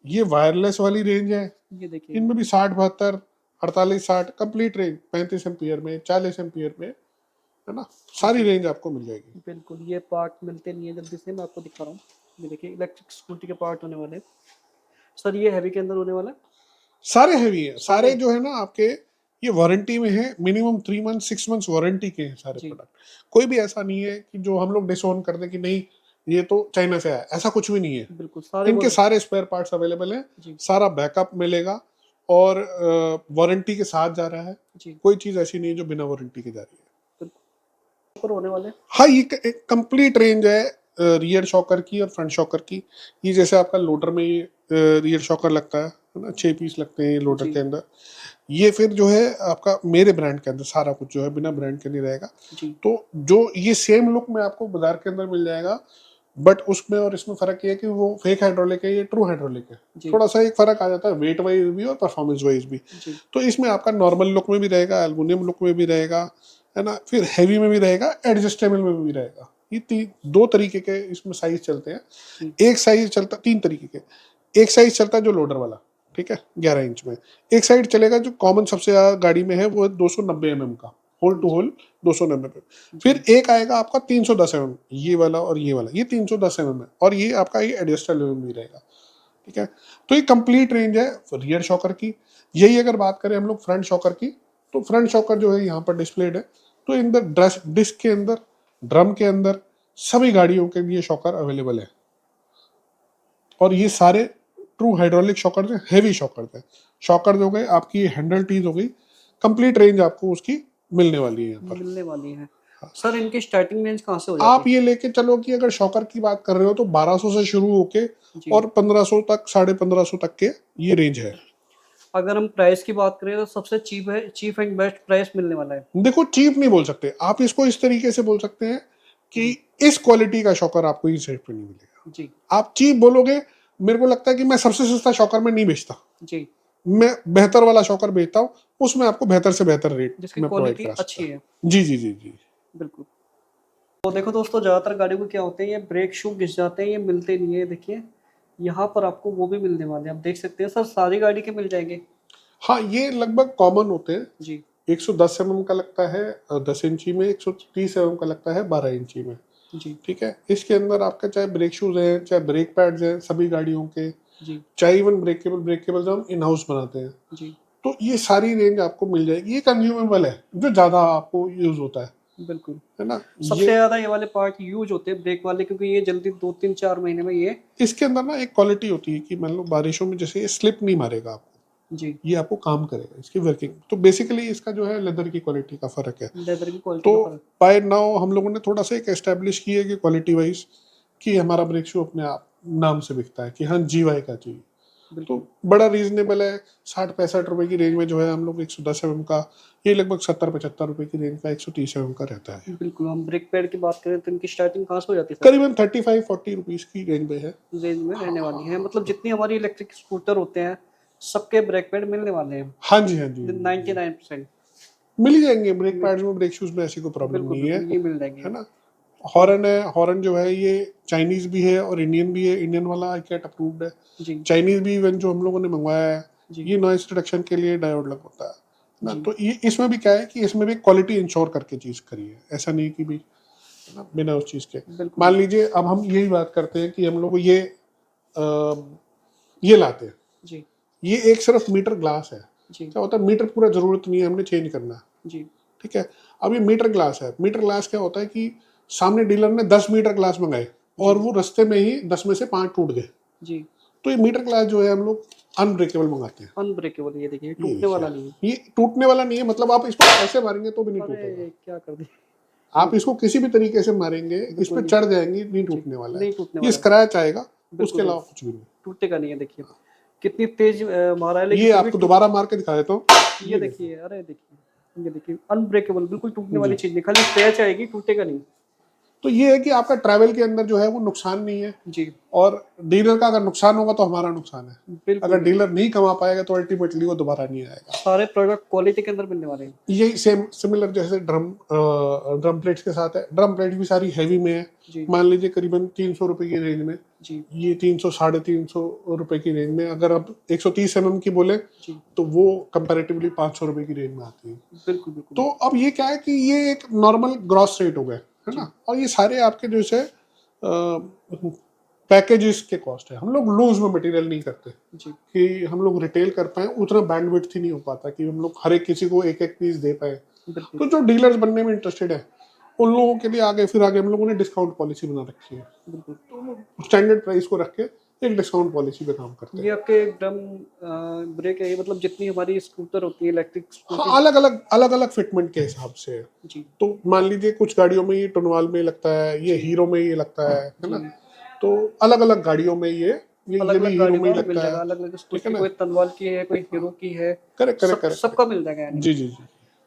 ये वायरलेस वाली रेंज है। ये देखिए। इनमें भी 60, 72, 48, 60 कंप्लीट रेंज, 35 एम्पियर में, 40 एम्पियर में, है ना। सारी रेंज आपको मिल जाएगी। बिल्कुल। ये पार्ट मिलते नहीं है जल्दी से, मैं आपको दिखा रहा हूँ। ये देखिए इलेक्ट्रिक स्कूटी के पार्ट होने वाले हैं। सर ये हैवी के अंदर होने वाला है? सारे हैवी हैं, सारे जो है ना आपके ये वारंटी में है। मिनिमम 3 मंथ 6 मंथ्स वारंटी के हैं सारे जी। प्रोडक्ट। कोई भी ऐसा नहीं है कि जो हम लोग डिसओन कर दें कि नहीं ये तो चाइना से आया, ऐसा कुछ भी नहीं है। बिल्कुल। सारे इनके सारे स्पेयर पार्ट्स अवेलेबल हैं, जी। सारा बैकअप मिलेगा, और वारंटी के साथ जा रहा है। जी। कोई चीज ऐसी नहीं है जो बिना वारंटी के जा रही है। ऊपर होने वाले हैं। हाँ, ये कंप्लीट रेंज है रियर शॉकर की और फ्रंट शॉकर की। ये जैसे आपका लोडर में ये रियर शॉकर लगता है ना, 6 पीस लगते हैं लोडर जी। के अंदर। ये फिर जो है आपका मेरे ब्रांड के अंदर सारा कुछ जो है बिना ब्रांड के नहीं रहेगा। जी। तो जो ये सेम लुक में आपको बाजार के अंदर मिल जाएगा, बट उसमें और इसमें फर्क ये है कि वो फेक हाइड्रोलिक है, ये ट्रू हाइड्रोलिक है। जी। थोड़ा सा एक फर्क आ जाता है वेट वाइज भी और परफॉर्मेंस वाइज भी। जी। तो इसमें आपका नॉर्मल लुक में भी रहेगा, एल्युमिनियम लुक में भी रहेगा, है ना, फिर हैवी में भी रहेगा, एडजस्टेबल में भी रहेगा। ये दो तरीके के इसमें साइज चलते हैं। एक साइज चलता 3 तरीके के। एक साइज चलता है जो लोडर वाला, ठीक है, 11 इंच में। एक साइड चलेगा जो कॉमन सबसे ज्यादा गाड़ी में है, वो 290 mm का, होल टू होल 290 mm। फिर एक आएगा आपका 310 mm, ये वाला और ये वाला, ये 310 mm है, और ये आपका ये एडजस्टेबल भी रहेगा, ठीक है। तो ये कंप्लीट रेंज है रियर शॉकर की। यही अगर बात करें हम लोग फ्रंट शॉकर की, तो फ्रंट शॉकर जो है यहाँ पर डिस्प्लेड है। तो इन द डिस्क के अंदर, ड्रम के अंदर सभी गाड़ियों के लिए शॉकर अवेलेबल है। और ये सारे ट्रू हाइड्रोलिक शॉकर हैं, हेवी शॉकर हैं। शॉकर हो गए, आपकी हैंडल टीज हो गई, कंप्लीट रेंज आपको उसकी मिलने वाली है यहाँ पर। मिलने वाली है। सर इनकी स्टार्टिंग रेंज कहाँ से हो आप जाती ये लेके चलो कि अगर शॉकर की बात कर रहे हो तो 1200 से शुरू होके जी। और 1500 तक, 1550 तक के ये रेंज है। अगर हम प्राइस की बात करें तो सबसे चीप है, चीप एंड बेस्ट प्राइस मिलने वाला है। देखो चीप नहीं बोल सकते आप, इसको इस तरीके से बोल सकते हैं कि इस क्वालिटी का शॉकर आपको इस रेट पे नहीं मिलेगा। जी आप चीप बोलोगे, मेरे को लगता है कि मैं सबसे सस्ता शॉकर में नहीं बेचता, जी, मैं बेहतर वाला शॉकर बेचता हूँ, उसमें आपको बेहतर से बेहतर रेट जिसकी में प्रोवाइड क्वालिटी करा सकता अच्छी हूं। है। जी जी जी जी। बिल्कुल। तो देखो दोस्तों, ज़्यादातर गाड़ियों को क्या होते हैं, ये ब्रेक शू घिस जाते हैं, ये मिलते नहीं है। देखिए यहाँ पर आपको वो भी मिलने वाले हैं, आप देख सकते हैं। सर सारी गाड़ी के मिल जाएंगे? हाँ, ये लगभग कॉमन होते हैं। जी 110 mm का लगता है 10 इंची में, 130 mm का लगता है 12 इंची में। जी ठीक है, इसके अंदर आपका चाहे ब्रेक शूज हैं, चाहे ब्रेक पैड्स हैं सभी गाड़ियों के, जी चाहे इवन ब्रेकेबल जो हम इन हाउस बनाते हैं, जी, तो ये सारी रेंज आपको मिल जाएगी। ये कंज्यूमेबल है जो ज्यादा आपको यूज होता बिल्कुल। है ना। सबसे ज़्यादा ये वाले पार्ट यूज होते हैं ब्रेक वाले, क्योंकि ये जल्दी 2-3-4 महीने में ये। इसके अंदर ना एक क्वालिटी होती है कि मान लो बारिशों में जैसे ये स्लिप नहीं मारेगा आपको, जी, ये आपको काम करेगा, इसकी वर्किंग। तो बेसिकली इसका जो है लेदर की क्वालिटी का फर्क है। लेदर की क्वालिटी तो का फर्क। बाय नाउ हम लोगों ने थोड़ा सा एक एस्टेब्लिश किया है कि क्वालिटी वाइज कि हमारा ब्रेक शू अपने आप नाम से बिकता है कि हाँ GY का चाहिए। तो बिल्कुल बड़ा रीजनेबल है, 60-65 रुपए की रेंज में जो है हम लोग 110 mm का, ये लगभग 70-75 रुपए की रेंज का 130 mm का रहता है। बिल्कुल। हम ब्रेक पैड की बात करें तो इनकी स्टार्टिंग कहाँ से हो जाती है सर? करीबन 35-40 रुपीज की रेंज में है। रेंज में रहने वाली है। मतलब जितनी हमारी इलेक्ट्रिक स्कूटर होते हैं सबके ब्रेक पैड मिलने वाले हैं हाँ जी हाँ जी, 99%। मिल ही जाएंगे ब्रेक पैड्स में, ब्रेक शूज में ऐसी कोई प्रॉब्लम बिल्कुल नहीं है, बिल्कुल, ये मिल जाएंगे। है ना। हॉर्न है, हॉर्न जो है ये चाइनीज भी है और इंडियन भी है। इंडियन वाला कैट अप्रूव्ड है, जी चाइनीज भी इवन जो हम लोगों ने मंगवाया है जी ये नॉइस रिडक्शन के लिए डायोड लग होता है ना। जी। तो ये इसमें भी क्या है कि इसमें भी क्वालिटी इंश्योर करके चीज करी है, ऐसा नहीं कि भी है ना, बिना उस चीज के। बिल्कुल मान लीजिए अब हम यही बात करते हैं कि हम लोग ये लाते हैं, जी ये एक सिर्फ मीटर ग्लास है। जी क्या होता है, मीटर पूरा जरूरत नहीं है हमने चेंज करना, जी ठीक है। अब ये मीटर ग्लास है, मीटर ग्लास क्या होता है कि सामने डीलर ने 10 मीटर ग्लास मंगाए और वो रास्ते में ही 10 में से 5 टूट गए, जी। तो ये मीटर ग्लास जो है हम लोग अनब्रेकेबल मंगाते हैं। अनब्रेकेबल, ये देखिए ये टूटने वाला नहीं है। ये टूटने वाला नहीं है, मतलब आप इसको ऐसे मारेंगे तो भी नहीं टूटेगा, अरे क्या कर दी, आप इसको किसी भी तरीके से मारेंगे इस पे चढ़ जाएंगे, नहीं टूटने वाला है। नहीं टूटने ये वाला, स्क्रैच आएगा, बिल्कुल, उसके अलावा कुछ भी नहीं। टूटेगा नहीं है। देखिए कितनी तेज मारा है, लेकिन ये फिर भी आपको दोबारा मार के दिखा देता हूँ, ये देखिए, अरे देखिए, ये देखिए अनब्रेकेबल, बिल्कुल टूटने वाली चीज नहीं, खाली स्क्रैच आएगी, टूटेगा नहीं। तो ये है कि आपका ट्रैवल के अंदर जो है वो नुकसान नहीं है, जी और डीलर का अगर नुकसान होगा तो हमारा नुकसान है। बिल्कुल। अगर डीलर नहीं कमा पाएगा तो अल्टीमेटली वो दोबारा नहीं आएगा। सारे प्रोडक्ट क्वालिटी के अंदर मिलने वाले हैं। यही सेम सिमिलर जैसे ड्रम प्लेट्स के साथ है, ड्रम प्लेट भी सारी हैवी में है। जी मान लीजिए करीबन 300 रुपए की रेंज में, जी ये 300-350 रुपए की रेंज में। अगर आप 130 mm की बोले जी तो वो कंपैरेटिवली 500 रुपए की रेंज में आती है। बिल्कुल बिल्कुल। तो अब ये क्या है कि ये एक नॉर्मल ग्रॉस रेट हो गए, है ना। और ये सारे आपके जैसे पैकेजेस के कॉस्ट है। हम लोग लूज में मटेरियल नहीं करते जी कि हम लोग रिटेल कर पाए, उतना बैंडविड्थ ही नहीं हो पाता कि हम लोग हर एक किसी को एक एक पीस दे पाए। बिल्कुल तो जो डीलर्स बनने में इंटरेस्टेड है उन लोगों के लिए आगे हम लोगों ने डिस्काउंट पॉलिसी बना रखी है। बिल्कुल। तो स्टैंडर्ड प्राइस को रख के एक डिस्काउंट पॉलिसी पे काम करते हैं। ये आपके ड्रम ब्रेक है, ये मतलब जितनी हमारी स्कूटर होती है इलेक्ट्रिक हाँ, स्कूटर। अलग अलग फिटमेंट के हिसाब से है। जी तो मान लीजिए कुछ गाड़ियों में ये टोनवाल में लगता है, ये हीरो में ये लगता है ना। तो अलग अलग गाड़ियों में ये अलग भी अलग हीरो गाड़ियों में ही का मिल लगता जाएगा, है। अलग अलग ठीक स्कूटी, है ना। कोई तनवाल की है, कोई हीरो की है, करेक्ट करेक्ट करेक्ट। सबका मिल जाएगा यानी। जी जी जी।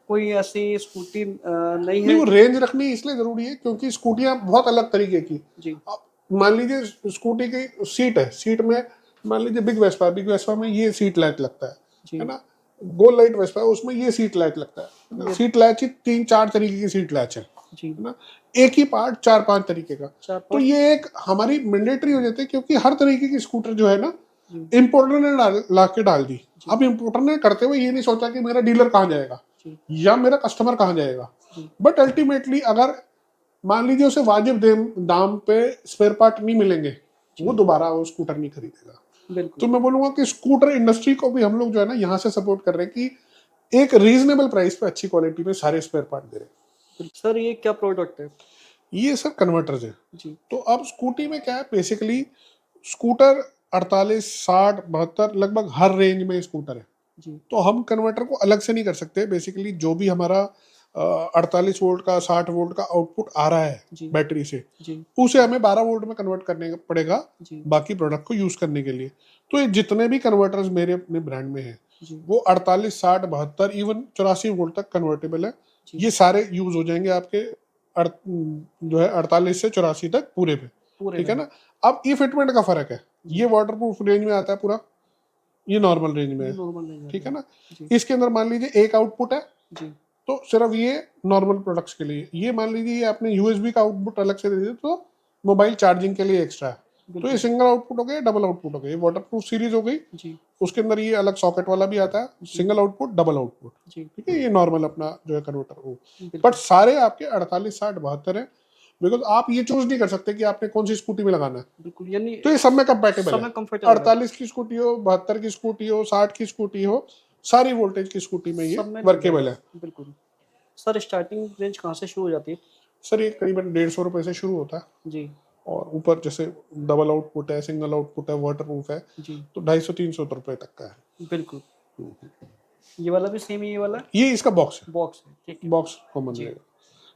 कोई ऐसी स्कूटी नहीं नहीं, है। वो रेंज रखनी इसलिए जरूरी है क्योंकि स्कूटियां बहुत अलग तरीके की। जी अब मान लीजिए स्कूटी की सीट है, सीट में मान लीजिए बिग वेस्पा में ये सीट लाइट लगता जी है ना। गोल लाइट वेस्पा है उसमें ये सीट लाइट लगता है ना। सीट लैच ही 3-4 तरीके की सीट लैच है जी ना। एक ही पार्ट 4-5 तरीके का। 4-5 तो ये एक हमारी मैंडेटरी हो जाती है क्योंकि हर तरीके की स्कूटर जो है ना इम्पोर्टर ने ला के डाल दी। अब इम्पोर्टर ने करते हुए ये नहीं सोचा कि मेरा डीलर कहाँ जाएगा जी या मेरा कस्टमर कहाँ जाएगा, बट अल्टीमेटली अगर मान लीजिए उसे वाजिब दाम पे स्पेयर पार्ट नहीं मिलेंगे वो दोबारा वो स्कूटर नहीं खरीदेगा। बिल्कुल। तो मैं बोलूंगा कि स्कूटर इंडस्ट्री को भी हम लोग जो है ना यहाँ से सपोर्ट कर रहे हैं कि एक रीजनेबल प्राइस पे अच्छी क्वालिटी में सारे स्पेयर पार्ट दे रहे हैं। सर ये क्या प्रोडक्ट है? ये सर कन्वर्टर्स है। जी तो अब स्कूटी में क्या है, बेसिकली स्कूटर 48, 60, 72 लगभग हर रेंज में स्कूटर है। जी तो हम कन्वर्टर को अलग से नहीं कर सकते। बेसिकली जो भी हमारा 48 वोल्ट का 60 वोल्ट का आउटपुट आ रहा है जी बैटरी से, जी उसे हमें 12 वोल्ट में कन्वर्ट करने का पड़ेगा जी बाकी प्रोडक्ट को यूज करने के लिए। तो ये जितने भी कन्वर्टर्स मेरे अपने ब्रांड में हैं जी वो 48, 60, 72 इवन 84 वोल्ट तक कन्वर्टेबल है। जी। ये सारे यूज हो जाएंगे आपके जो है 48 से 84 तक पूरे पे। पूरे ठीक है में। ना। अब ई फिटमेंट का फर्क है, ये वाटरप्रूफ रेंज में आता है पूरा, ये नॉर्मल रेंज में ये है। नॉर्मल नहीं ठीक है ना। जी इसके अंदर मान लीजिए एक आउटपुट है, जी तो सिर्फ ये नॉर्मल प्रोडक्ट्स के लिए। ये मान लीजिए ये आपने यूएसबी का आउटपुट अलग से दे दिया तो मोबाइल चार्जिंग के लिए एक्स्ट्रा है। तो ये बिल्कुल सिंगल आउटपुट हो गया, डबल आउटपुट हो गया। ये वाटरप्रूफ सीरीज हो गई। जी उसके अंदर ये अलग सॉकेट वाला भी आता है, सिंगल आउटपुट, डबल आउटपुट। जी ठीक है, ये नॉर्मल अपना जो है कन्वर्टर हो। बिल्कुल बट सारे आपके 48, 60, 72 है। बिकॉज आप ये चूज नहीं कर सकते कि आपने कौन सी स्कूटी में लगाना है। बिल्कुल यानी तो ये सब में कंपेटेबल सब है। में कंफर्टेबल है 48 की स्कूटी हो, 72 की स्कूटी हो, 60 की स्कूटी हो, सारी वोल्टेज की स्कूटी में ये सब में लग वर्केबल जाएगा। है। बिल्कुल। सर स्टार्टिंग रेंज कहाँ से शुरू हो जाती है? सर ये करीबन 150 रुपए से शुरू होता है। जी और ऊपर जैसे डबल आउटपुट है, सिंगल आउटपुट है, वाटरप्रूफ है, जी तो 250-300 रुपए तक का है। बिल्कुल। ये वाला भी सेम ही ये वाला ये इसका बॉक्स है। बॉक्स है, ठीक है। बॉक्स कॉमन जी रहेगा।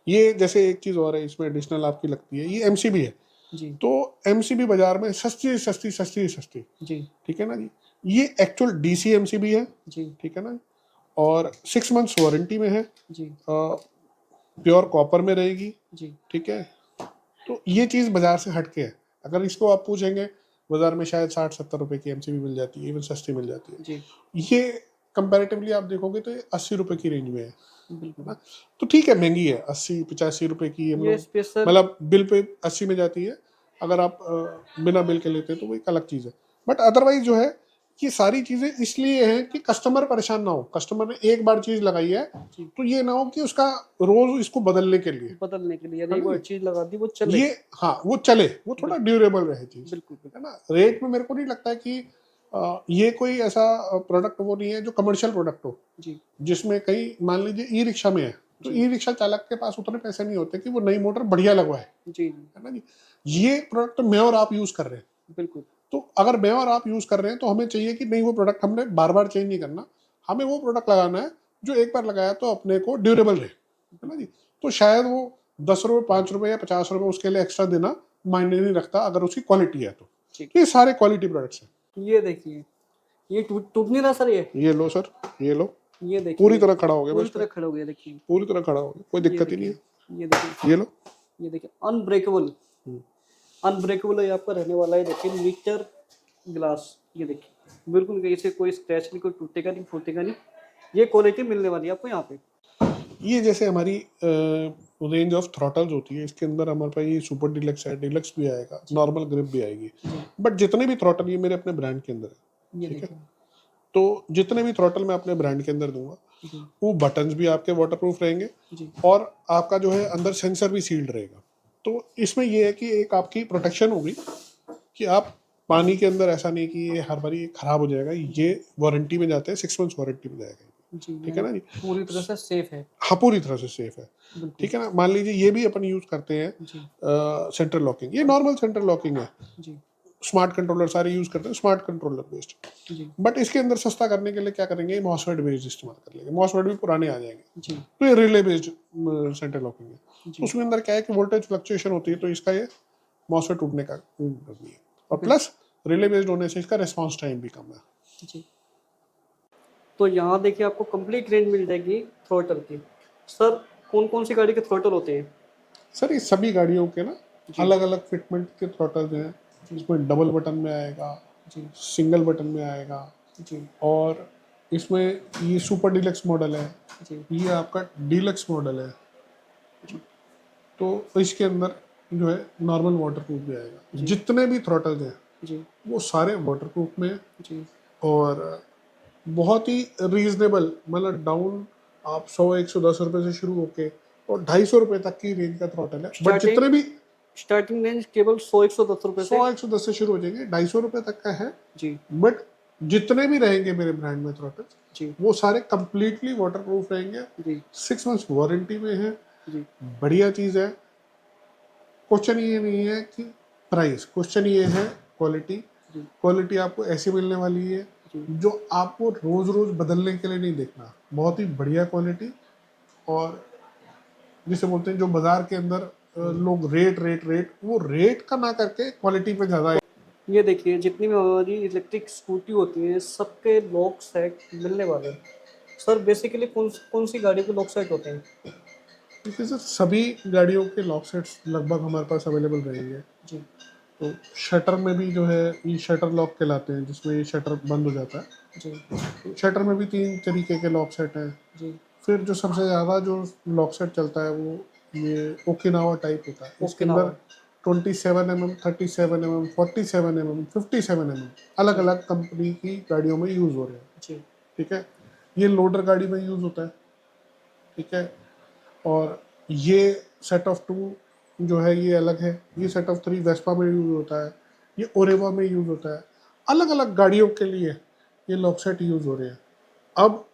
ये जैसे एक चीज और है इसमें एडिशनल आपकी लगती है, ये एमसीबी है। जी तो एमसीबी बाजार में सस्ती सस्ती सस्ती सस्ती। जी ठीक है ना जी। ये एक्चुअल डीसी एमसीबी है। जी ठीक है ना। और 6 मंथ्स वारंटी में है। जी प्योर कॉपर में रहेगी। जी ठीक है। तो ये चीज बाजार से हटके है। अगर इसको आप पूछेंगे बाजार में शायद 60-70 रुपए की एमसीबी मिल जाती है, इवन सस्ती मिल जाती है। जी ये कंपैरेटिवली आप देखोगे तो ये 80 रुपए की रेंज में है बिल्कुल। ना। तो ठीक है, महंगी है, 80-85 रुपए की हम ये लोग स्पेशल मतलब बिल पे 80 में जाती है। अगर आप बिना बिल के लेते हैं तो वो एक अलग चीज है। बट अदरवाइज जो है ये सारी चीजें इसलिए हैं कि कस्टमर परेशान ना हो। कस्टमर ने एक बार चीज लगाई है जी तो ये ना हो कि उसका रोज इसको बदलने के लिए बदलने के लिए, है यदि ना वो जी? चीज लगा दी वो चले। ये हाँ वो चले, वो थोड़ा ड्यूरेबल रहे चीज। बिल्कुल बिल्कुल। है ना। रेट में मेरे को नहीं लगता है कि ये कोई ऐसा प्रोडक्ट वो नहीं है जो कमर्शियल प्रोडक्ट हो, जी जिसमें कहीं मान लीजिए ई रिक्शा में है तो जी ई रिक्शा चालक के पास उतने पैसे नहीं होते कि वो नई मोटर बढ़िया लगवाए। जी है ना जी। ये प्रोडक्ट मैं और आप यूज कर रहे हैं। बिल्कुल तो अगर मैं और आप यूज कर रहे हैं तो हमें चाहिए कि नहीं, वो प्रोडक्ट हमने बार बार चेंज नहीं करना। हमें वो प्रोडक्ट लगाना है जो एक बार लगाया तो अपने को ड्यूरेबल रहे। है ना जी। तो शायद वो 10 रुपये, 5 रुपये या 50 रुपये उसके लिए एक्स्ट्रा देना मायने नहीं रखता अगर उसकी क्वालिटी है तो। ठीक। ये सारे क्वालिटी प्रोडक्ट्स हैं। ये देखिए, ये टूट नहीं रहा सर। ये लो सर, ये लो, ये देखिए पूरी तरह खड़ा हो गया। पूरी बस तरह खड़े हो गए। देखिए पूरी तरह खड़ा हो गया, कोई ये दिक्कत ही नहीं है। देखिए, ये देखिए, ये लो। ये देखिए अनब्रेकेबल। अनब्रेकेबल है आपका रहने वाला है। देखिए मीटर ग्लास, ये देखिए बिल्कुल कहीं से कोई स्क्रैच नहीं, कोई टूटेगा नहीं, फूटेगा नहीं। ये क्वालिटी मिलने वाली है आपको यहाँ पे। ये जैसे हमारी रेंज ऑफ थ्रॉटल्स होती है, इसके अंदर हमारे पास ये सुपर डिलक्स है, डिलक्स भी आएगा, नॉर्मल ग्रिप भी आएगी। बट जितने भी थ्रॉटल ये मेरे अपने ब्रांड के अंदर है। ये ठीक है। देखिए तो जितने भी थ्रॉटल मैं अपने ब्रांड के अंदर दूंगा जी वो बटन्स भी आपके वाटरप्रूफ रहेंगे जी और आपका जो है अंदर सेंसर भी सील्ड रहेगा। तो इसमें ये है कि एक आपकी प्रोटेक्शन होगी कि आप पानी के अंदर ऐसा नहीं कि ये हर बारी खराब हो जाएगा। ये वारंटी में जाते हैं, 6 मंथ्स वारंटी में जाएगा। जी ठीक है ना जी। पूरी तरह से सेफ है। हाँ पूरी तरह से सेफ है। बिल्कुल ठीक है ना। मान लीजिए ये भी अपन यूज करते हैं जी सेंट्रल लॉकिंग, ये नॉर्मल सेंट्रल लॉकिंग है। जी स्मार्ट कंट्रोलर सारे यूज करते हैं, स्मार्ट कंट्रोलर बेस्ड। जी बट इसके अंदर सस्ता करने के लिए क्या करेंगे, मॉसफेट बेस्ड इस्तेमाल कर लेंगे। मॉसफेट भी पुराने आ जाएंगे। जी तो ये रिले बेस्ड सेंट्रल लॉकिंग है। जी उसमें अंदर क्या है कि वोल्टेज फ्लक्चुएशन होती है, तो इसका ये मॉसफेट टूटने का नहीं है। और प्लस रिले बेस्ड होने से इसका रिस्पॉन्स टाइम भी कम है। जी। तो यहाँ देखिए आपको कंप्लीट रेंज मिल जाएगी थ्रोटल की। सर कौन कौन सी गाड़ी के थ्रोटल होते हैं? सर ये सभी गाड़ियों के ना जी। अलग अलग फिटमेंट के थ्रॉटल्स हैं। इसमें डबल बटन में आएगा, जी सिंगल बटन में आएगा, जी और इसमें ये सुपर डीलक्स मॉडल है, जी ये आपका डीलक्स मॉडल है। तो इसके अंदर जो है नॉर्मल वाटरप्रूफ भी आएगा। जितने भी थ्रॉटल्स हैं जी वो सारे वाटरप्रूफ में हैं। जी और बहुत ही रीजनेबल, मतलब डाउन आप 100-110 रुपए से शुरू होके और 250 रुपए तक की रेंज का थ्रॉटल है। बट Starting- जितने भी स्टार्टिंग रेंज केवल 100-110 रुपए से 100-110 से शुरू हो जाएंगे, 250 रुपए तक का है। जी बट जितने भी रहेंगे मेरे ब्रांड में थ्रॉटल्स जी वो सारे कंप्लीटली वाटरप्रूफ रहेंगे। जी 6 मंथ्स वारंटी में है। जी बढ़िया चीज़ है। क्वेश्चन ये नहीं है कि प्राइस, क्वेश्चन ये है क्वालिटी। जी क्वालिटी आपको ऐसी मिलने वाली है जी जो आपको रोज रोज बदलने के लिए नहीं देखना, बहुत ही बढ़िया क्वालिटी। और जिसे बोलते हैं जो बाजार के अंदर लोग रेट रेट रेट, वो रेट का ना करके क्वालिटी पे ज्यादा है। ये देखिए जितनी भी हमारी इलेक्ट्रिक स्कूटी होती है सबके लॉक सेट मिलने वाले हैं। सर बेसिकली कौन कौन सी गाड़ी के लॉक सेट होते हैं? क्योंकि सर सभी गाड़ियों के लॉक सेट्स लगभग हमारे पास अवेलेबल रहेंगे। जी तो शटर में भी जो है ये शटर लॉक कहलाते हैं, जिसमें ये शटर बंद हो जाता है। जी तो शटर में भी 3 तरीके के लॉक सेट हैं। जी फिर जो सबसे ज़्यादा जो लॉक सेट चलता है वो ये ओकिनावा टाइप होता है। इसके ओकिनावा। अंदर 27 mm, 37 mm, 47 mm, 57 mm अलग अलग कंपनी की गाड़ियों में यूज़ हो रहे हैं। जी ठीक है, ये लोडर गाड़ी में यूज़ होता है। ठीक है, और ये सेट ऑफ 2 जो है ये अलग है। ये सेट ऑफ 3 वेस्पा में यूज़ होता है, ये ओरेवा में यूज़ होता है। अलग अलग गाड़ियों के लिए ये लॉक सेट यूज़ हो रहे हैं। अब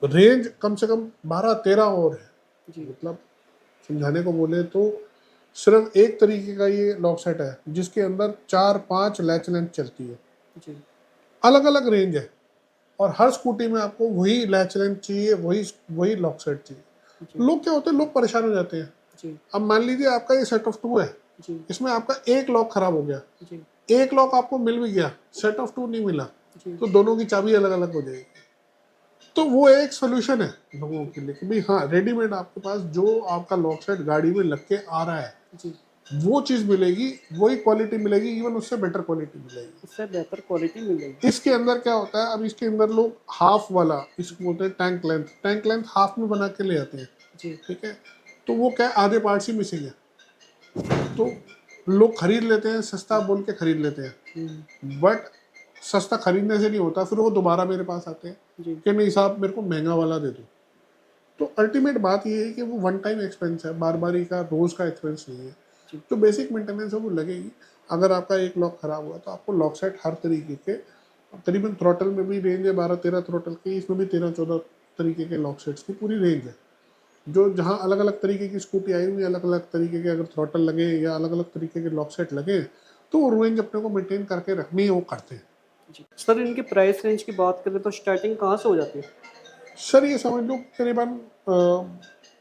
रेंज कम से कम 12-13 और है। जी मतलब समझाने को बोले तो सिर्फ एक तरीके का ये लॉक सेट है जिसके अंदर 4-5 लैच लेंथ चलती है। जी अलग अलग रेंज है और हर स्कूटी में आपको वही लैच लेंथ चाहिए, वही वही लॉक सेट चाहिए। जी लोग क्या होते हैं, लोग परेशान हो जाते हैं। जी अब मान लीजिए आपका ये सेट ऑफ 2 है, जी इसमें आपका एक लॉक खराब हो गया, जी एक लॉक आपको मिल भी गया, सेट ऑफ 2 नहीं मिला, जी तो दोनों की चाबी अलग अलग हो जाएगी। तो वो एक सोल्यूशन है लोगों के लिए कि भाई हाँ, रेडीमेड आपके पास जो आपका लॉक सेट गाड़ी में लग के आ रहा है जी वो चीज़ मिलेगी, वही क्वालिटी मिलेगी, इवन उससे बेटर क्वालिटी मिलेगी। उससे बेहतर क्वालिटी मिलेगी। इसके अंदर क्या होता है, अब इसके अंदर लोग हाफ वाला, इसको बोलते हैं टैंक लेंथ हाफ में बना के ले आते हैं। जी ठीक है, तो वो क्या है, आधे पार्ट्स ही मिसिंग है, तो लोग खरीद लेते हैं, सस्ता बोल के खरीद लेते हैं। बट सस्ता खरीदने से नहीं होता, फिर वो दोबारा मेरे पास आते हैं जी कि नहीं साहब मेरे को महंगा वाला दे दो। तो अल्टीमेट बात ये है कि वो वन टाइम एक्सपेंस है, बार बारी का रोज का एक्सपेंस नहीं है। जी तो बेसिक मेंटेनेंस है वो लगेगी। अगर आपका एक लॉक खराब हुआ तो आपको लॉक सेट हर तरीके के, करीबन थ्रोटल में भी रेंज है 12-13 थ्रोटल की, इसमें भी 13-14 तरीके के लॉक सेट्स की पूरी रेंज है। जो जहाँ अलग अलग तरीके की स्कूटी आई हुई है, अलग अलग तरीके के अगर थ्रोटल लगे या अलग अलग तरीके के लॉक सेट लगे तो वो रेंज अपने को मेंटेन करके रखनी है, वो करते हैं। जी सर इनकी प्राइस रेंज की बात करें तो स्टार्टिंग कहाँ से हो जाती है? सर ये समझ लो करीबन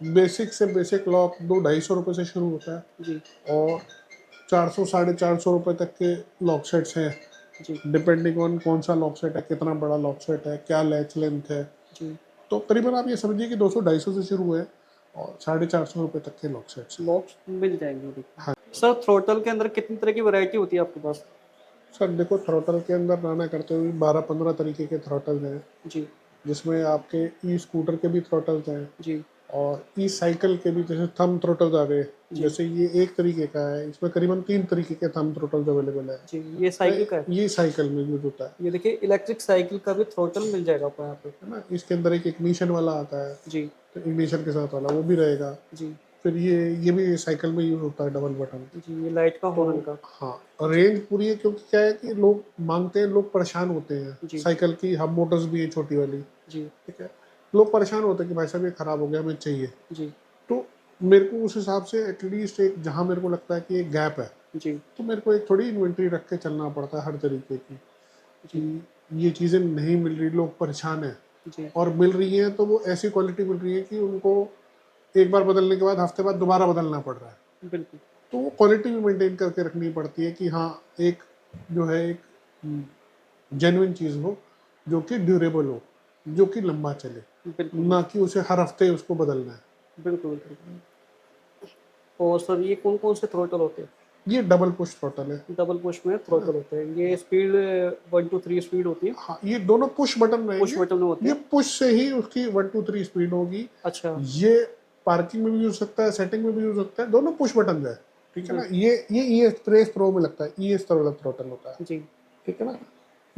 बेसिक से बेसिक लॉक 200-250 रुपये से शुरू होता है जी और 400-450 रुपये तक के लॉक सेट्स हैं, जी डिपेंडिंग ऑन कौन सा लॉक सेट है, कितना बड़ा लॉक सेट है, क्या लैच लेंथ है। जी तो करीबन आप ये समझिए कि 200-250 से शुरू है और 450 रुपये तक के लॉक सेट्स हैं। लॉक्स मिल जाएंगे देखिए। हाँ सर थ्रोटल के अंदर कितनी तरह की वैरायटी होती है आपके पास? सर देखो, थ्रोटल के अंदर नाना करते हुए 12-15 तरीके के थ्रोटल हैं, जी जिसमें आपके ई स्कूटर के भी थ्रोटल्स हैं जी और ई साइकिल के भी, जैसे थंब थ्रोटल्स आ गए, जी जैसे ये एक तरीके का है, इसमें करीबन 3 तरीके के थंब थ्रोटल्स अवेलेबल है। जी ये साइकिल का है। ये साइकिल में यूज होता ये देखिए इलेक्ट्रिक साइकिल का भी थ्रोटल मिल जाएगा आपको यहाँ पे। है ना। इसके अंदर एक इग्निशन वाला आता है, जी तो इग्निशन के साथ वाला वो भी रहेगा। जी फिर ये भी साइकिल में यूज होता है, डबल बटन। जी ये लाइट का हॉर्न का। हाँ, रेंज पूरी है, क्योंकि क्या है कि लोग मांगते हैं, लोग परेशान होते हैं। जी साइकिल की हब मोटर्स भी है छोटी वाली। जी ठीक है, लोग परेशान होते हैं कि भाई साहब ये खराब हो गया, हमें चाहिए। जी तो मेरे को उस हिसाब से एटलीस्ट एक, जहाँ मेरे को लगता है कि एक गैप है, जी तो मेरे को एक थोड़ी इन्वेंट्री रख के चलना पड़ता है हर तरीके की, जी कि ये चीज़ें नहीं मिल रही, लोग परेशान हैं, जी और मिल रही हैं तो वो ऐसी क्वालिटी मिल रही है कि उनको एक बार बदलने के बाद हफ्ते बाद दोबारा बदलना पड़ रहा है। बिल्कुल। तो वो क्वालिटी भी मेंटेन करके रखनी पड़ती है कि हाँ, एक जो है एक जेन्युइन चीज़ हो, जो कि ड्यूरेबल हो, जो कि लंबा चले, बिल्कुल ना कि उसे हर हफ्ते उसको बदलना है। बिल्कुल बिल्कुल। और सर ये कौन कौन से थ्रोटल होते हैं? ये डबल पुश थ्रोटल है। डबल पुश में थ्रोटल होते हैं। ये स्पीड 1 to 3 स्पीड होती है। हाँ, ये दोनों पुश बटन पुश रहेंगे। बटन में होते ये हैं। पुश से ही उसकी 1-2-3 स्पीड होगी। अच्छा ये पार्किंग में भी यूज सकता है, सेटिंग में भी यूज सकता है, दोनों पुश बटन है। ठीक है ना। ये ई एक्सप्रेस प्रो में लगता है, ई एस वाला थ्रोटल होता है। जी ठीक है ना।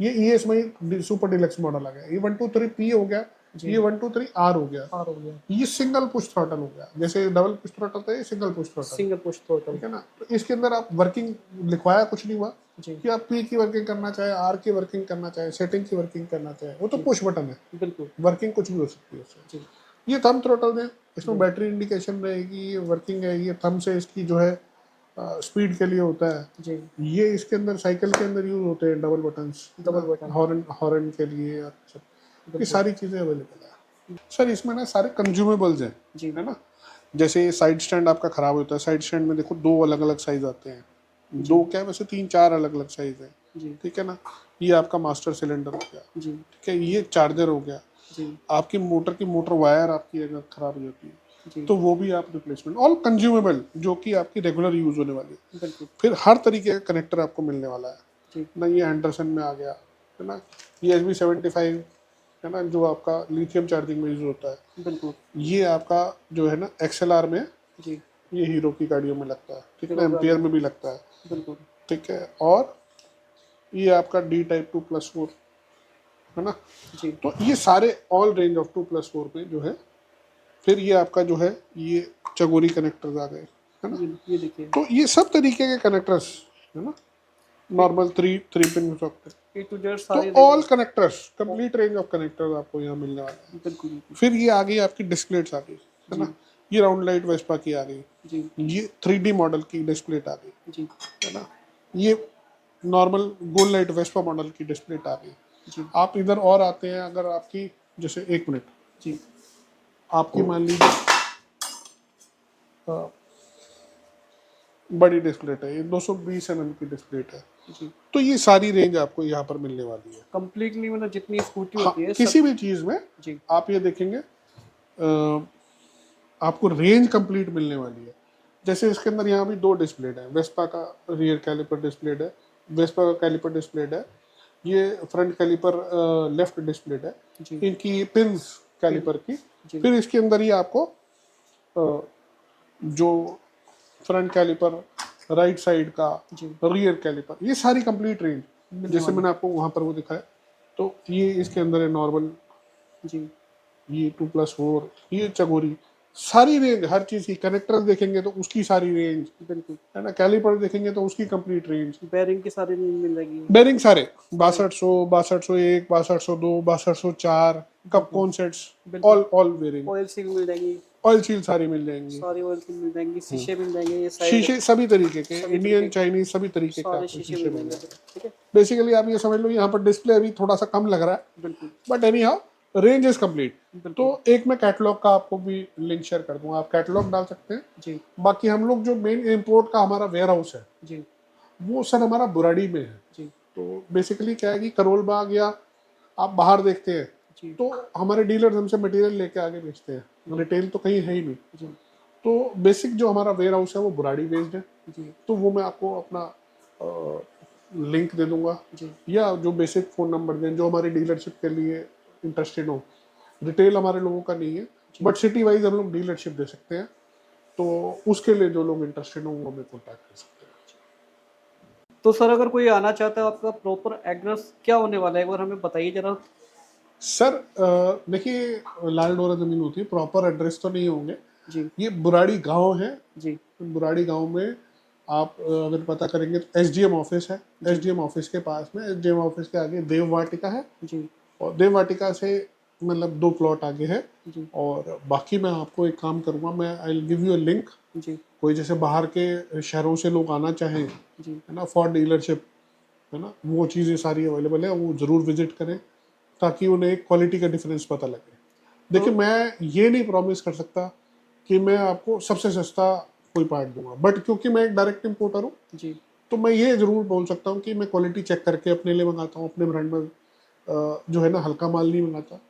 ये ई एस में सुपर डिलक्स मॉडल आ गया। ये 1-2-3 पी हो गया, जी ये 1-2-3 आर हो गया। आर हो गया। ये सिंगल पुश थ्रोटल हो गया। जैसे डबल पुश थ्रोटल था, ये single push throttle. Single push throttle. ठीक है ना। तो इसके अंदर आप वर्किंग लिखवाया कुछ नहीं हुआ जी कि आप पी की वर्किंग करना चाहे, आर की वर्किंग करना चाहे, सेटिंग की वर्किंग करना चाहे, वो तो जी पुश बटन है। बिल्कुल। वर्किंग कुछ भी हो सकती है उससे। जी ये थंब थ्रोटल है, इसमें बैटरी इंडिकेशन रहेगी, ये वर्किंग है, ये थंब से इसकी जो है स्पीड के लिए होता है जी। ये इसके अंदर साइकिल के अंदर यूज होते हैं double buttons, double button. Horn horn के लिए और सब ये सारी चीजें अवेलेबल है सर। इसमें ना सारे कंज्यूमेबल्स हैं जी। है ना। जैसे साइड स्टैंड आपका खराब होता है, साइड स्टैंड में देखो 2 अलग अलग साइज आते हैं, 2 क्या वैसे 3-4 अलग अलग साइज है, जी। ठीक है ना। ये आपका मास्टर सिलेंडर हो गया, जी। ठीक है, ये चार्जर हो गया। जी। आपकी मोटर वायर आपकी अगर खराब हो जाती है जी। तो वो भी आप रिप्लेसमेंट, ऑल कंज्यूमेबल जो कि आपकी रेगुलर यूज होने वाली है। बिल्कुल। फिर हर तरीके का कनेक्टर आपको मिलने वाला है जी। ना। ये एंडरसन में आ गया है ना, ये SB75 है ना जो आपका लिथियम चार्जिंग में यूज होता है। बिल्कुल। ये आपका जो है ना XLR में, जी। ये हीरो की गाड़ियों में लगता है, ठीक है ना, हीरो एम्पियर गाड़ी। में भी लगता है, बिल्कुल। ठीक है। और ये आपका D टाइप 2+4 है ना। जी। तो ये सारे ऑल रेंज ऑफ 2+4 में जो है। फिर ये आपका जो है ये चगोरी कनेक्टर्स आ गए है ना। ये देखिए तो ये सब तरीके के कनेक्टर्स है ना, normal 3 pin socket, A to Z तो सारी all connectors, complete range of connectors आपको यहाँ मिलने वाले हैं। बिल्कुल। बिल्कुल। फिर ये आ गई आपकी डिस्प्लेट्स आ गई है ना, ये राउंड लाइट वेस्पा की आ गई, जी। ये 3D मॉडल की डिस्प्लेट आ गई जी। है ना, ये नॉर्मल गोल लाइट वेस्पा मॉडल की डिस्प्लेट आ गई। जी। आप इधर और आते हैं, अगर आपकी जैसे 1 मिनट, जी। आपकी मान लीजिए बड़ी डिस्प्लेट है, ये 220 mm की डिस्प्लेट है, जी। तो ये सारी रेंज आपको यहाँ पर मिलने वाली है। कंप्लीटली मतलब जितनी स्कूटी हाँ, होती है किसी भी चीज़ में जी। आप ये देखेंगे आपको रेंज कंप्लीट मिलने वाली है। जैसे इसके अंदर यहाँ भी 2 डिस्प्लेड है, वेस्पा का रियर कैलिपर डिस्प्लेड है, वेस्पा का कैलिपर डिस्प्लेड है, ये फ्रंट कैलिपर लेफ्ट डिस्प्लेड है, जी। इनकी पिंस कैलिपर की। जी। फिर इसके अंदर ही आपको जो फ्रंट कैलिपर राइट साइड का, जी। रियर कैलिपर, ये सारी कंप्लीट रेंज जैसे मैंने आपको वहाँ पर वो दिखाया। तो ये इसके अंदर है नॉर्मल, जी। ये 2+4, ये चगोरी, सारी रेंज हर चीज़ की। कनेक्टर्स देखेंगे तो उसकी सारी रेंज बिल्कुल। है ना, कैलिपर देखेंगे तो उसकी कंप्लीट रेंज, बेरिंग की सारी रेंज मिल जाएगी। बेरिंग सारे 6200, 6201, 6202, 6204, cup cone sets, all bearing, oil seal मिल जाएगी, ऑयल सील सारी मिल जाएंगी, सारी ऑयल सील मिल जाएंगी, शीशे मिल जाएंगे, ये साइड शीशे सभी तरीके के, सभी इंडियन तरीके चाइनीज सभी तरीके का सारे आपको शीशे शीशे मिल मिल जाएंगे। जाएंगे। ठीक है। बेसिकली आप ये समझ लो यहाँ पर डिस्प्ले अभी थोड़ा सा कम लग रहा है, बिल्कुल। But any how range is complete. बिल्कुल। तो एक मैं कैटलॉग का आपको भी लिंक शेयर कर दूंगा, आप कैटलॉग डाल सकते हैं। जी। बाकी हम लोग जो मेन इम्पोर्ट का हमारा वेयर हाउस है जी। वो सर हमारा बुराड़ी में है। जी। तो बेसिकली क्या है कि करोल बाग या आप बाहर देखते हैं जी। तो हमारे डीलर्स हमसे मटेरियल लेके आगे बेचते हैं, रिटेल तो कहीं है ही नहीं। जी। तो बेसिक जो हमारा वेयर हाउस है वो बुराड़ी बेस्ड है। जी। तो वो मैं आपको अपना लिंक दे दूंगा, जी। या जो बेसिक फ़ोन नंबर दें जो हमारी डीलरशिप के लिए इंटरेस्टेड हो। रिटेल हमारे लोगों का नहीं है, बट सिटी वाइज हम लोग डीलरशिप दे सकते हैं, तो उसके लिए जो लोग इंटरेस्टेड हो वो हमें कॉन्टैक्ट कर सकते हैं। तो सर अगर कोई आना चाहता है, आपका प्रॉपर एड्रेस क्या होने वाला है, एक बार हमें बताइए जरा। सर देखिए लाल डोरा ज़मीन होती है, प्रॉपर एड्रेस तो नहीं होंगे। जी। ये बुराड़ी गांव है, जी। बुराड़ी गांव में आप अगर पता करेंगे तो SDM ऑफिस है, SDM ऑफिस के पास में, SDM ऑफिस के आगे देव वाटिका है, जी। और देव वाटिका से मतलब 2 प्लॉट आगे है। जी। और बाकी मैं आपको एक काम करूँगा, मैं I will give you a link. जी। कोई जैसे बाहर के शहरों से लोग आना चाहें जी। है ना फॉर डीलरशिप, है ना, वो चीज़ें सारी अवेलेबल है, वो ज़रूर विजिट करें ताकि उन्हें एक क्वालिटी का डिफरेंस पता लगे। देखिए मैं ये नहीं प्रॉमिस कर सकता कि मैं आपको सबसे सस्ता कोई पार्ट दूंगा, बट क्योंकि मैं एक डायरेक्ट इम्पोर्टर हूँ जी। तो मैं ये ज़रूर बोल सकता हूँ कि मैं क्वालिटी चेक करके अपने लिए मंगाता हूँ, अपने ब्रांड में जो है ना हल्का माल नहीं मंगाता।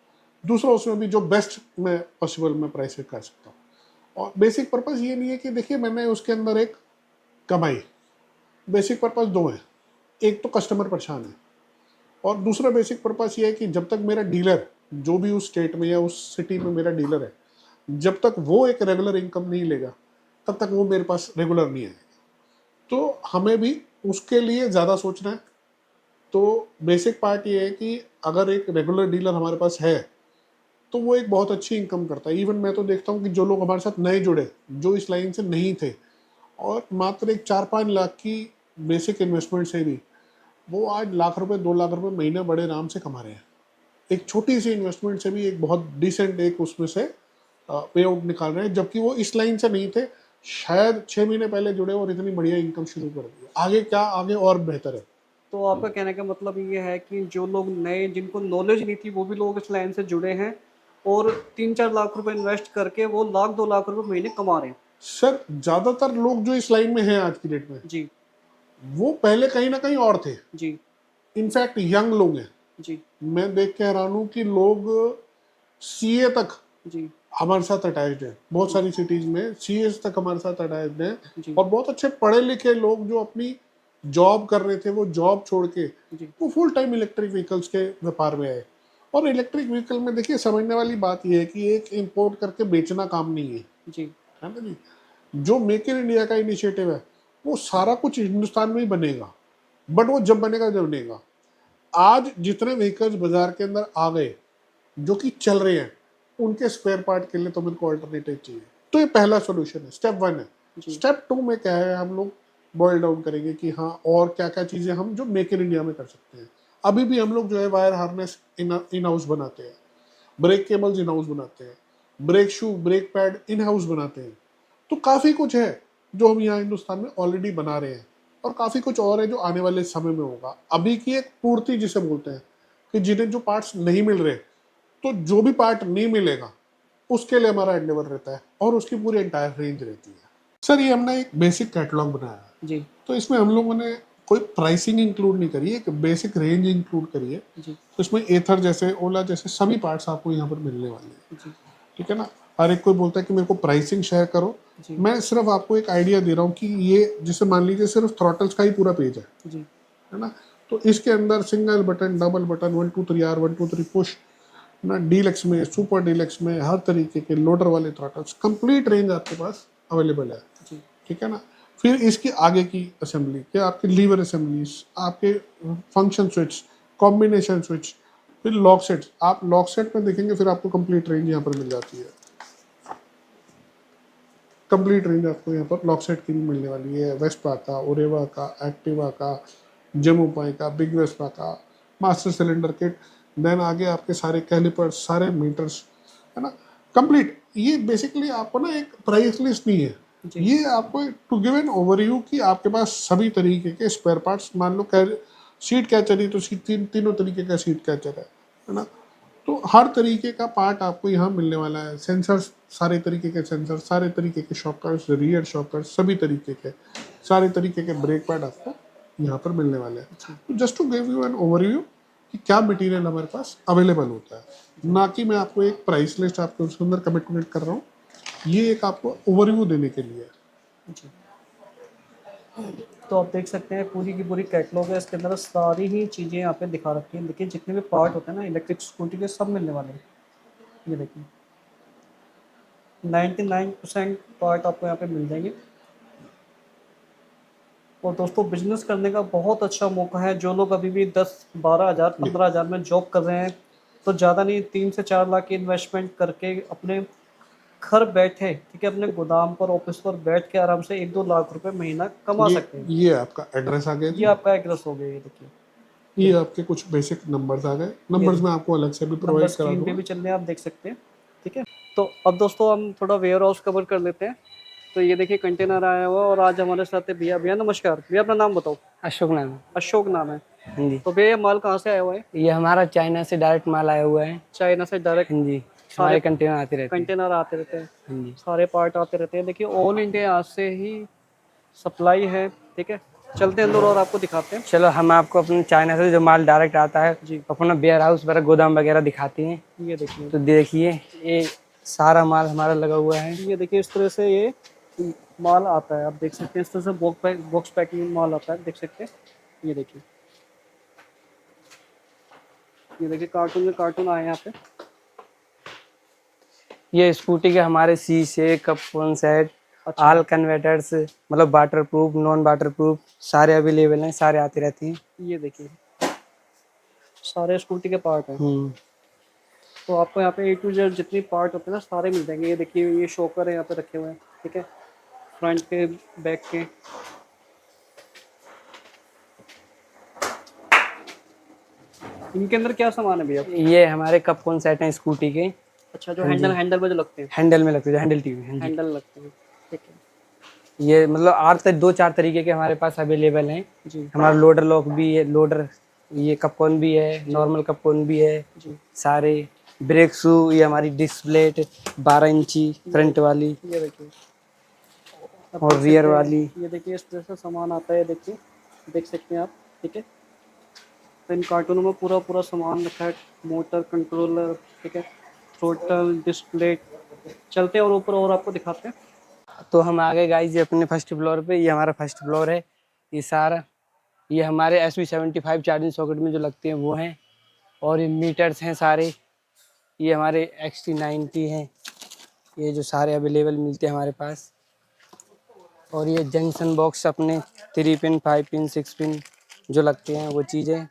दूसरा उसमें भी जो बेस्ट मैं पॉसिबल मैं प्राइस कर सकता हूँ। और बेसिक पर्पज़ ये नहीं है कि देखिए मैंने उसके अंदर एक कमाई, बेसिक पर्पज़ 2 है। एक तो कस्टमर परेशान है, और दूसरा बेसिक पर्पज़ ये है कि जब तक मेरा डीलर जो भी उस स्टेट में या उस सिटी में मेरा डीलर है, जब तक वो एक रेगुलर इनकम नहीं लेगा तब तक वो मेरे पास रेगुलर नहीं आएगा। तो हमें भी उसके लिए ज़्यादा सोचना है। तो बेसिक पार्ट ये है कि अगर एक रेगुलर डीलर हमारे पास है तो वो एक बहुत अच्छी इनकम करता है। इवन मैं तो देखता हूँ कि जो लोग हमारे साथ नए जुड़े, जो इस लाइन से नहीं थे, और मात्र एक 4-5 लाख की बेसिक इन्वेस्टमेंट से भी वो आज लाख रुपए 2 लाख रुपए महीना बड़े आराम से कमा रहे हैं। एक छोटी सी इन्वेस्टमेंट से भी एक बहुत डिसेंट एक उसमें से पे आउट निकाल रहे हैं, जबकि वो इस लाइन से नहीं थे, शायद 6 महीने पहले जुड़े और इतनी बढ़िया इनकम शुरू कर दी। आगे क्या, आगे और बेहतर है। तो आपका कहने का मतलब ये है कि जो लोग नए, जिनको नॉलेज नहीं थी, वो भी लोग इस लाइन से जुड़े हैं और 3-4 लाख रुपए इन्वेस्ट करके वो 1-2 लाख रुपए महीने कमा रहे हैं। सर ज्यादातर लोग जो इस लाइन में हैं आज की डेट में, जी वो पहले कहीं ना कहीं और थे। जी इनफैक्ट यंग लोग हैं। जी मैं देख के हैरान हूँ कि लोग सीए तक जी हमारे साथ अटैच्ड है। बहुत सारी सिटीज में सीए तक हमारे साथ अटैच्ड हैं, जी और बहुत अच्छे पढ़े लिखे लोग जो अपनी जॉब कर रहे थे, वो जॉब छोड़ के जी वो फुल टाइम इलेक्ट्रिक व्हीकल्स के व्यापार में आए। और इलेक्ट्रिक व्हीकल में देखिए, समझने वाली बात यह है कि एक इंपोर्ट करके बेचना काम नहीं है, जी है ना जी। जो मेक इन इंडिया का इनिशिएटिव है, वो सारा कुछ हिंदुस्तान में ही बनेगा, बट वो जब बनेगा जब बनेगा। आज जितने व्हीकल्स बाजार के अंदर आ गए जो कि चल रहे हैं, उनके स्पेयर पार्ट के लिए तो मेरे को अल्टरनेटिव चाहिए। तो ये पहला सोल्यूशन है, स्टेप 1 है। जी स्टेप 2 में क्या है, हम लोग बॉयल डाउन करेंगे कि हाँ और क्या क्या चीज़ें हम जो मेक इन इंडिया में कर सकते हैं। अभी भी हम लोग जो है वायर हार्नेस इन हाउस बनाते हैं, ब्रेक केबल्स इन हाउस बनाते हैं, brake shoe brake pad in house बनाते हैं। तो काफ़ी कुछ है जो हम यहाँ हिंदुस्तान में ऑलरेडी बना रहे हैं, और काफ़ी कुछ और है जो आने वाले समय में होगा। अभी की एक पूर्ति जिसे बोलते हैं, कि जिन्हें जो पार्ट्स नहीं मिल रहे, तो जो भी पार्ट नहीं मिलेगा उसके लिए हमारा एंडेवर रहता है, और उसकी पूरी एंटायर रेंज रहती है। सर ये हमने एक बेसिक कैटलॉग बनाया है, जी तो इसमें हम लोगों ने कोई प्राइसिंग इंक्लूड नहीं करी है, एक बेसिक रेंज इंक्लूड करी है। जी तो इसमें एथर जैसे, ओला जैसे सभी पार्ट्स आपको यहाँ पर मिलने वाले हैं, जी ठीक है ना। हर एक कोई बोलता है कि मेरे को प्राइसिंग शेयर करो, जी मैं सिर्फ आपको एक आइडिया दे रहा हूँ कि ये जैसे मान लीजिए सिर्फ थ्रॉटल्स का ही पूरा पेज जी है ना। तो इसके अंदर सिंगल बटन, डबल बटन, 1 2 3 आर, 1 2 3 पुश ना, डीलक्स में, सुपर डीलक्स में, हर तरीके के लोडर वाले थ्रॉटल्स, कंप्लीट रेंज आपके पास अवेलेबल है, जी ठीक है ना। फिर इसकी आगे की असेंबली के आपके लीवर असेंबलीज, आपके फंक्शन स्विच, कॉम्बिनेशन स्विच, फिर लॉक सेट्स। आप लॉक सेट में देखेंगे फिर आपको कंप्लीट रेंज यहाँ पर मिल जाती है। कंप्लीट रेंज आपको यहाँ पर लॉक सेट की भी मिलने वाली है, वेस्पा का, ओरेवा का, एक्टिवा का, जमुपाई का, बिग वेस्पा का, मास्टर सिलेंडर किट, देन आगे आपके सारे कैलिपर्स, सारे मीटर्स, है ना, कंप्लीट। ये बेसिकली आपको ना एक प्राइस लिस्ट नहीं है, जी ये आपको टू गिव एन ओवरव्यू कि आपके पास सभी तरीके के स्पेयर पार्ट्स, मान लो सीट कैचर ही तो तीनों तरीके का सीट कैचर है ना। तो हर तरीके का पार्ट आपको यहाँ मिलने वाला है। सेंसर्स, सारे तरीके के सेंसर, सारे तरीके के शॉकर्स, रियर शॉकर्स, सभी तरीके के, सारे तरीके के ब्रेक पैड आपको यहाँ पर मिलने वाले हैं। तो just to give you an overview कि क्या मटेरियल हमारे पास अवेलेबल होता है, ना कि मैं आपको एक प्राइस लिस्ट आपको उसके अंदर कमिटमेंट कर रहा हूँ। ये एक आपको ओवरव्यू देने के लिए है। जी। तो आप देख सकते हैं पूरी की पूरी कैटलॉग है, इसके अंदर सारी ही चीज़ें यहाँ पे दिखा रखी हैं। देखिए जितने भी पार्ट होते हैं ना इलेक्ट्रिक स्कूटी के, सब मिलने वाले हैं। ये देखिए 99% पार्ट आपको यहाँ पे मिल जाएंगे। और दोस्तों बिजनेस करने का बहुत अच्छा मौका है। जो लोग अभी भी 10-12 हज़ार 15 हज़ार में जॉब कर रहे हैं, तो ज़्यादा नहीं 3 से 4 लाख की इन्वेस्टमेंट करके अपने घर बैठे, ठीक है, अपने गोदाम पर, ऑफिस पर बैठ के आराम से 1-2 लाख रुपए महीना कमा सकते हैं। ये आपका एड्रेस आ गया ये जी। आपका एड्रेस हो गया, ये देखिए। ये आपके कुछ बेसिक नंबर्स आ गए। नंबर्स मैं आपको अलग से भी नंबर प्रोवाइड करा स्क्रीन पे दूंगा। भी चल रहे हैं, आप देख सकते हैं, ठीक है। तो अब दोस्तों हम थोड़ा वेयर हाउस कवर कर लेते हैं। तो ये देखिए कंटेनर आया हुआ, और आज हमारे साथ है भैया। भैया नमस्कार। भैया अपना नाम बताओ। अशोक नाम है। अशोक नाम है। हाँ जी। तो भैया ये माल कहाँ से आया हुआ है? ये हमारा चाइना से डायरेक्ट माल आया हुआ है। चाइना से डायरेक्ट हाँ जी। सारे हमारे कंटेनर आते रहते हैं। कंटेनर आते रहते हैं, हाँ जी। सारे पार्ट आते रहते हैं। देखिए ऑल इंडिया यहाँ से ही सप्लाई है, ठीक है। चलते हैं अंदर और आपको दिखाते हैं। चलो हम आपको अपने चाइना से जो माल डायरेक्ट आता है जी। अपना वेयर हाउस वगैरह गोदाम वगैरह दिखाते हैं। ये देखिए, तो देखिए ये सारा माल हमारा लगा हुआ है। ये देखिए इस तरह से ये माल आता है, आप देख सकते हैं। इस तरह से बॉक्स पैकिंग माल आता है, देख सकते हैं। ये देखिए, ये देखिए कार्टून में कार्टून आए हैं यहाँ पे। ये स्कूटी के हमारे शीशे, कप सेट, अच्छा। ऑल कन्वर्टर्स, मतलब water proof, non water proof सारे अवेलेबल हैं, सारे आते रहते हैं। ये देखिए सारे स्कूटी के पार्ट हैं। तो आपको यहाँ पे A to Z जितनी पार्ट होते हैं ना, सारे मिल जाएंगे। ये देखिए ये शॉकर है यहाँ पे रखे हुए हैं, ठीक है, फ्रंट के, बैक के। इनके अंदर क्या सामान है भैया? ये हमारे कप सेट हैं स्कूटी के। अच्छा, जो हाँ जी। हैंडल हैंडल में जो लगते हैं, हैंडल में लगते हैं, हैंडल टीवी। हाँ जी। हैंडल लगते हैं, ठीक है ये मतलब 2-4 तरीके के हमारे पास अवेलेबल हैं। जी हमारा लोडर लॉक भी है, लोडर ये कपकॉन भी है, नॉर्मल कपकॉन भी है जी। सारे। ब्रेक शू, ये हमारी डिस्क प्लेट 12 इंची फ्रंट वाली ये देखिए, आप और देख रियर सकते वाली। हैं, ये देखिए इस तरह से सामान आता है, देखिए देख सकते हैं आप, ठीक है। तो इन कार्टूनों में पूरा पूरा सामान रखा है, मोटर कंट्रोलर, ठीक है, थ्रोटल, डिस्प्ले, चलते हैं और ऊपर और आपको दिखाते हैं। तो हम आ गए गाइस ये अपने फर्स्ट फ्लोर पे। ये हमारा फर्स्ट फ्लोर है। ये सारा ये हमारे SV75 चार्जिंग सॉकेट में जो लगते हैं वो हैं। और ये मीटर्स हैं सारे। ये हमारे XT90 हैं। ये जो सारे अवेलेबल मिलते हैं हमारे पास। और ये जंक्शन बॉक्स अपने 3 पिन 5 पिन 6 पिन जो लगते हैं वो चीज़ें।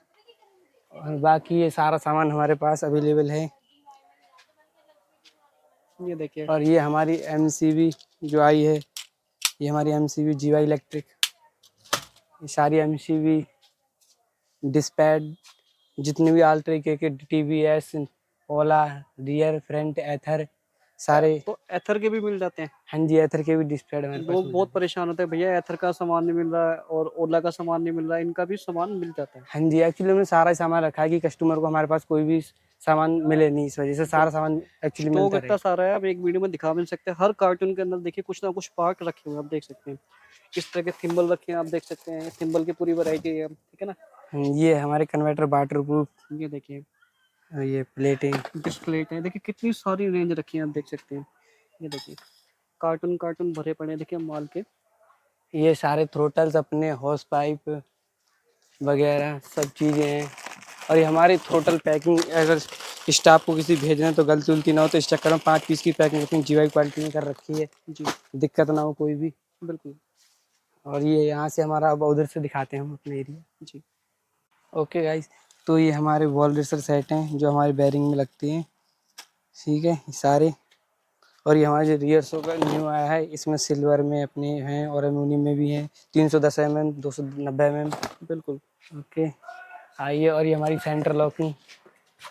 और बाकी ये सारा सामान हमारे पास अवेलेबल है। ये देखिए, और ये हमारी MCB जो आई है, ये हमारी MCB GY इलेक्ट्रिक। ये सारी MCB डिस्पैड जितने भी आल तरीके के TVS, ओला, रियर, फ्रंट, एथर सारे। तो एथर के भी मिल जाते हैं। हाँ जी, एथर के भी डिस्पैड हमारे पास लोग मिल बहुत जाते हैं। परेशान होते हैं, भैया एथर का सामान नहीं मिल रहा है और ओला का सामान नहीं मिल रहा है, इनका भी सामान मिल जाता है। हाँ जी, एक्चुअली हमने सारा सामान रखा है कि कस्टमर को हमारे पास कोई भी सामान मिले नहीं, इस वजह से सारा सामान एक्चुअली स्टॉक मिलता इतना रहे। सारा है, आप एक वीडियो में दिखा भी नहीं सकते। हर कार्टून के अंदर देखिए कुछ ना कुछ पार्ट रखे हुए हैं, आप देख सकते हैं। इस तरह के थिम्बल रखे हैं, आप देख सकते हैं, थिम्बल की पूरी वैरायटी है, ठीक है ना। ये हमारे कन्वर्टर वाटर प्रूफ। ये देखिए, ये प्लेटें। डिस्प्ले है, देखिए कितनी सारी रेंज रखी है, आप देख सकते हैं। ये देखिए, कार्टून कार्टून भरे पड़े हैं, देखिए माल के। ये सारे थ्रोटल्स अपने हॉस पाइप वगैरह सब चीज़ें हैं। और ये हमारी थ्रोटल पैकिंग, अगर स्टाफ को किसी भेजना है तो गलती उलती ना हो तो इस चक्कर में 5 पीस की पैकिंग अपनी GY क्वालिटी में कर रखी है, जी दिक्कत ना हो कोई भी। बिल्कुल। और ये यहाँ से हमारा अब उधर से दिखाते हैं हम अपने एरिया। जी ओके गाइस, तो ये हमारे वॉल रेसर सेट हैं जो हमारे बैरिंग में लगती हैं, ठीक है ये सारे। और ये हमारा जो रियर शो का न्यू आया है, इसमें सिल्वर में अपने हैं और एल्यूमिनियम में भी हैं। 310 mm, 290 mm। बिल्कुल। ओके आइए। और ये हमारी सेंटर लॉकिंग,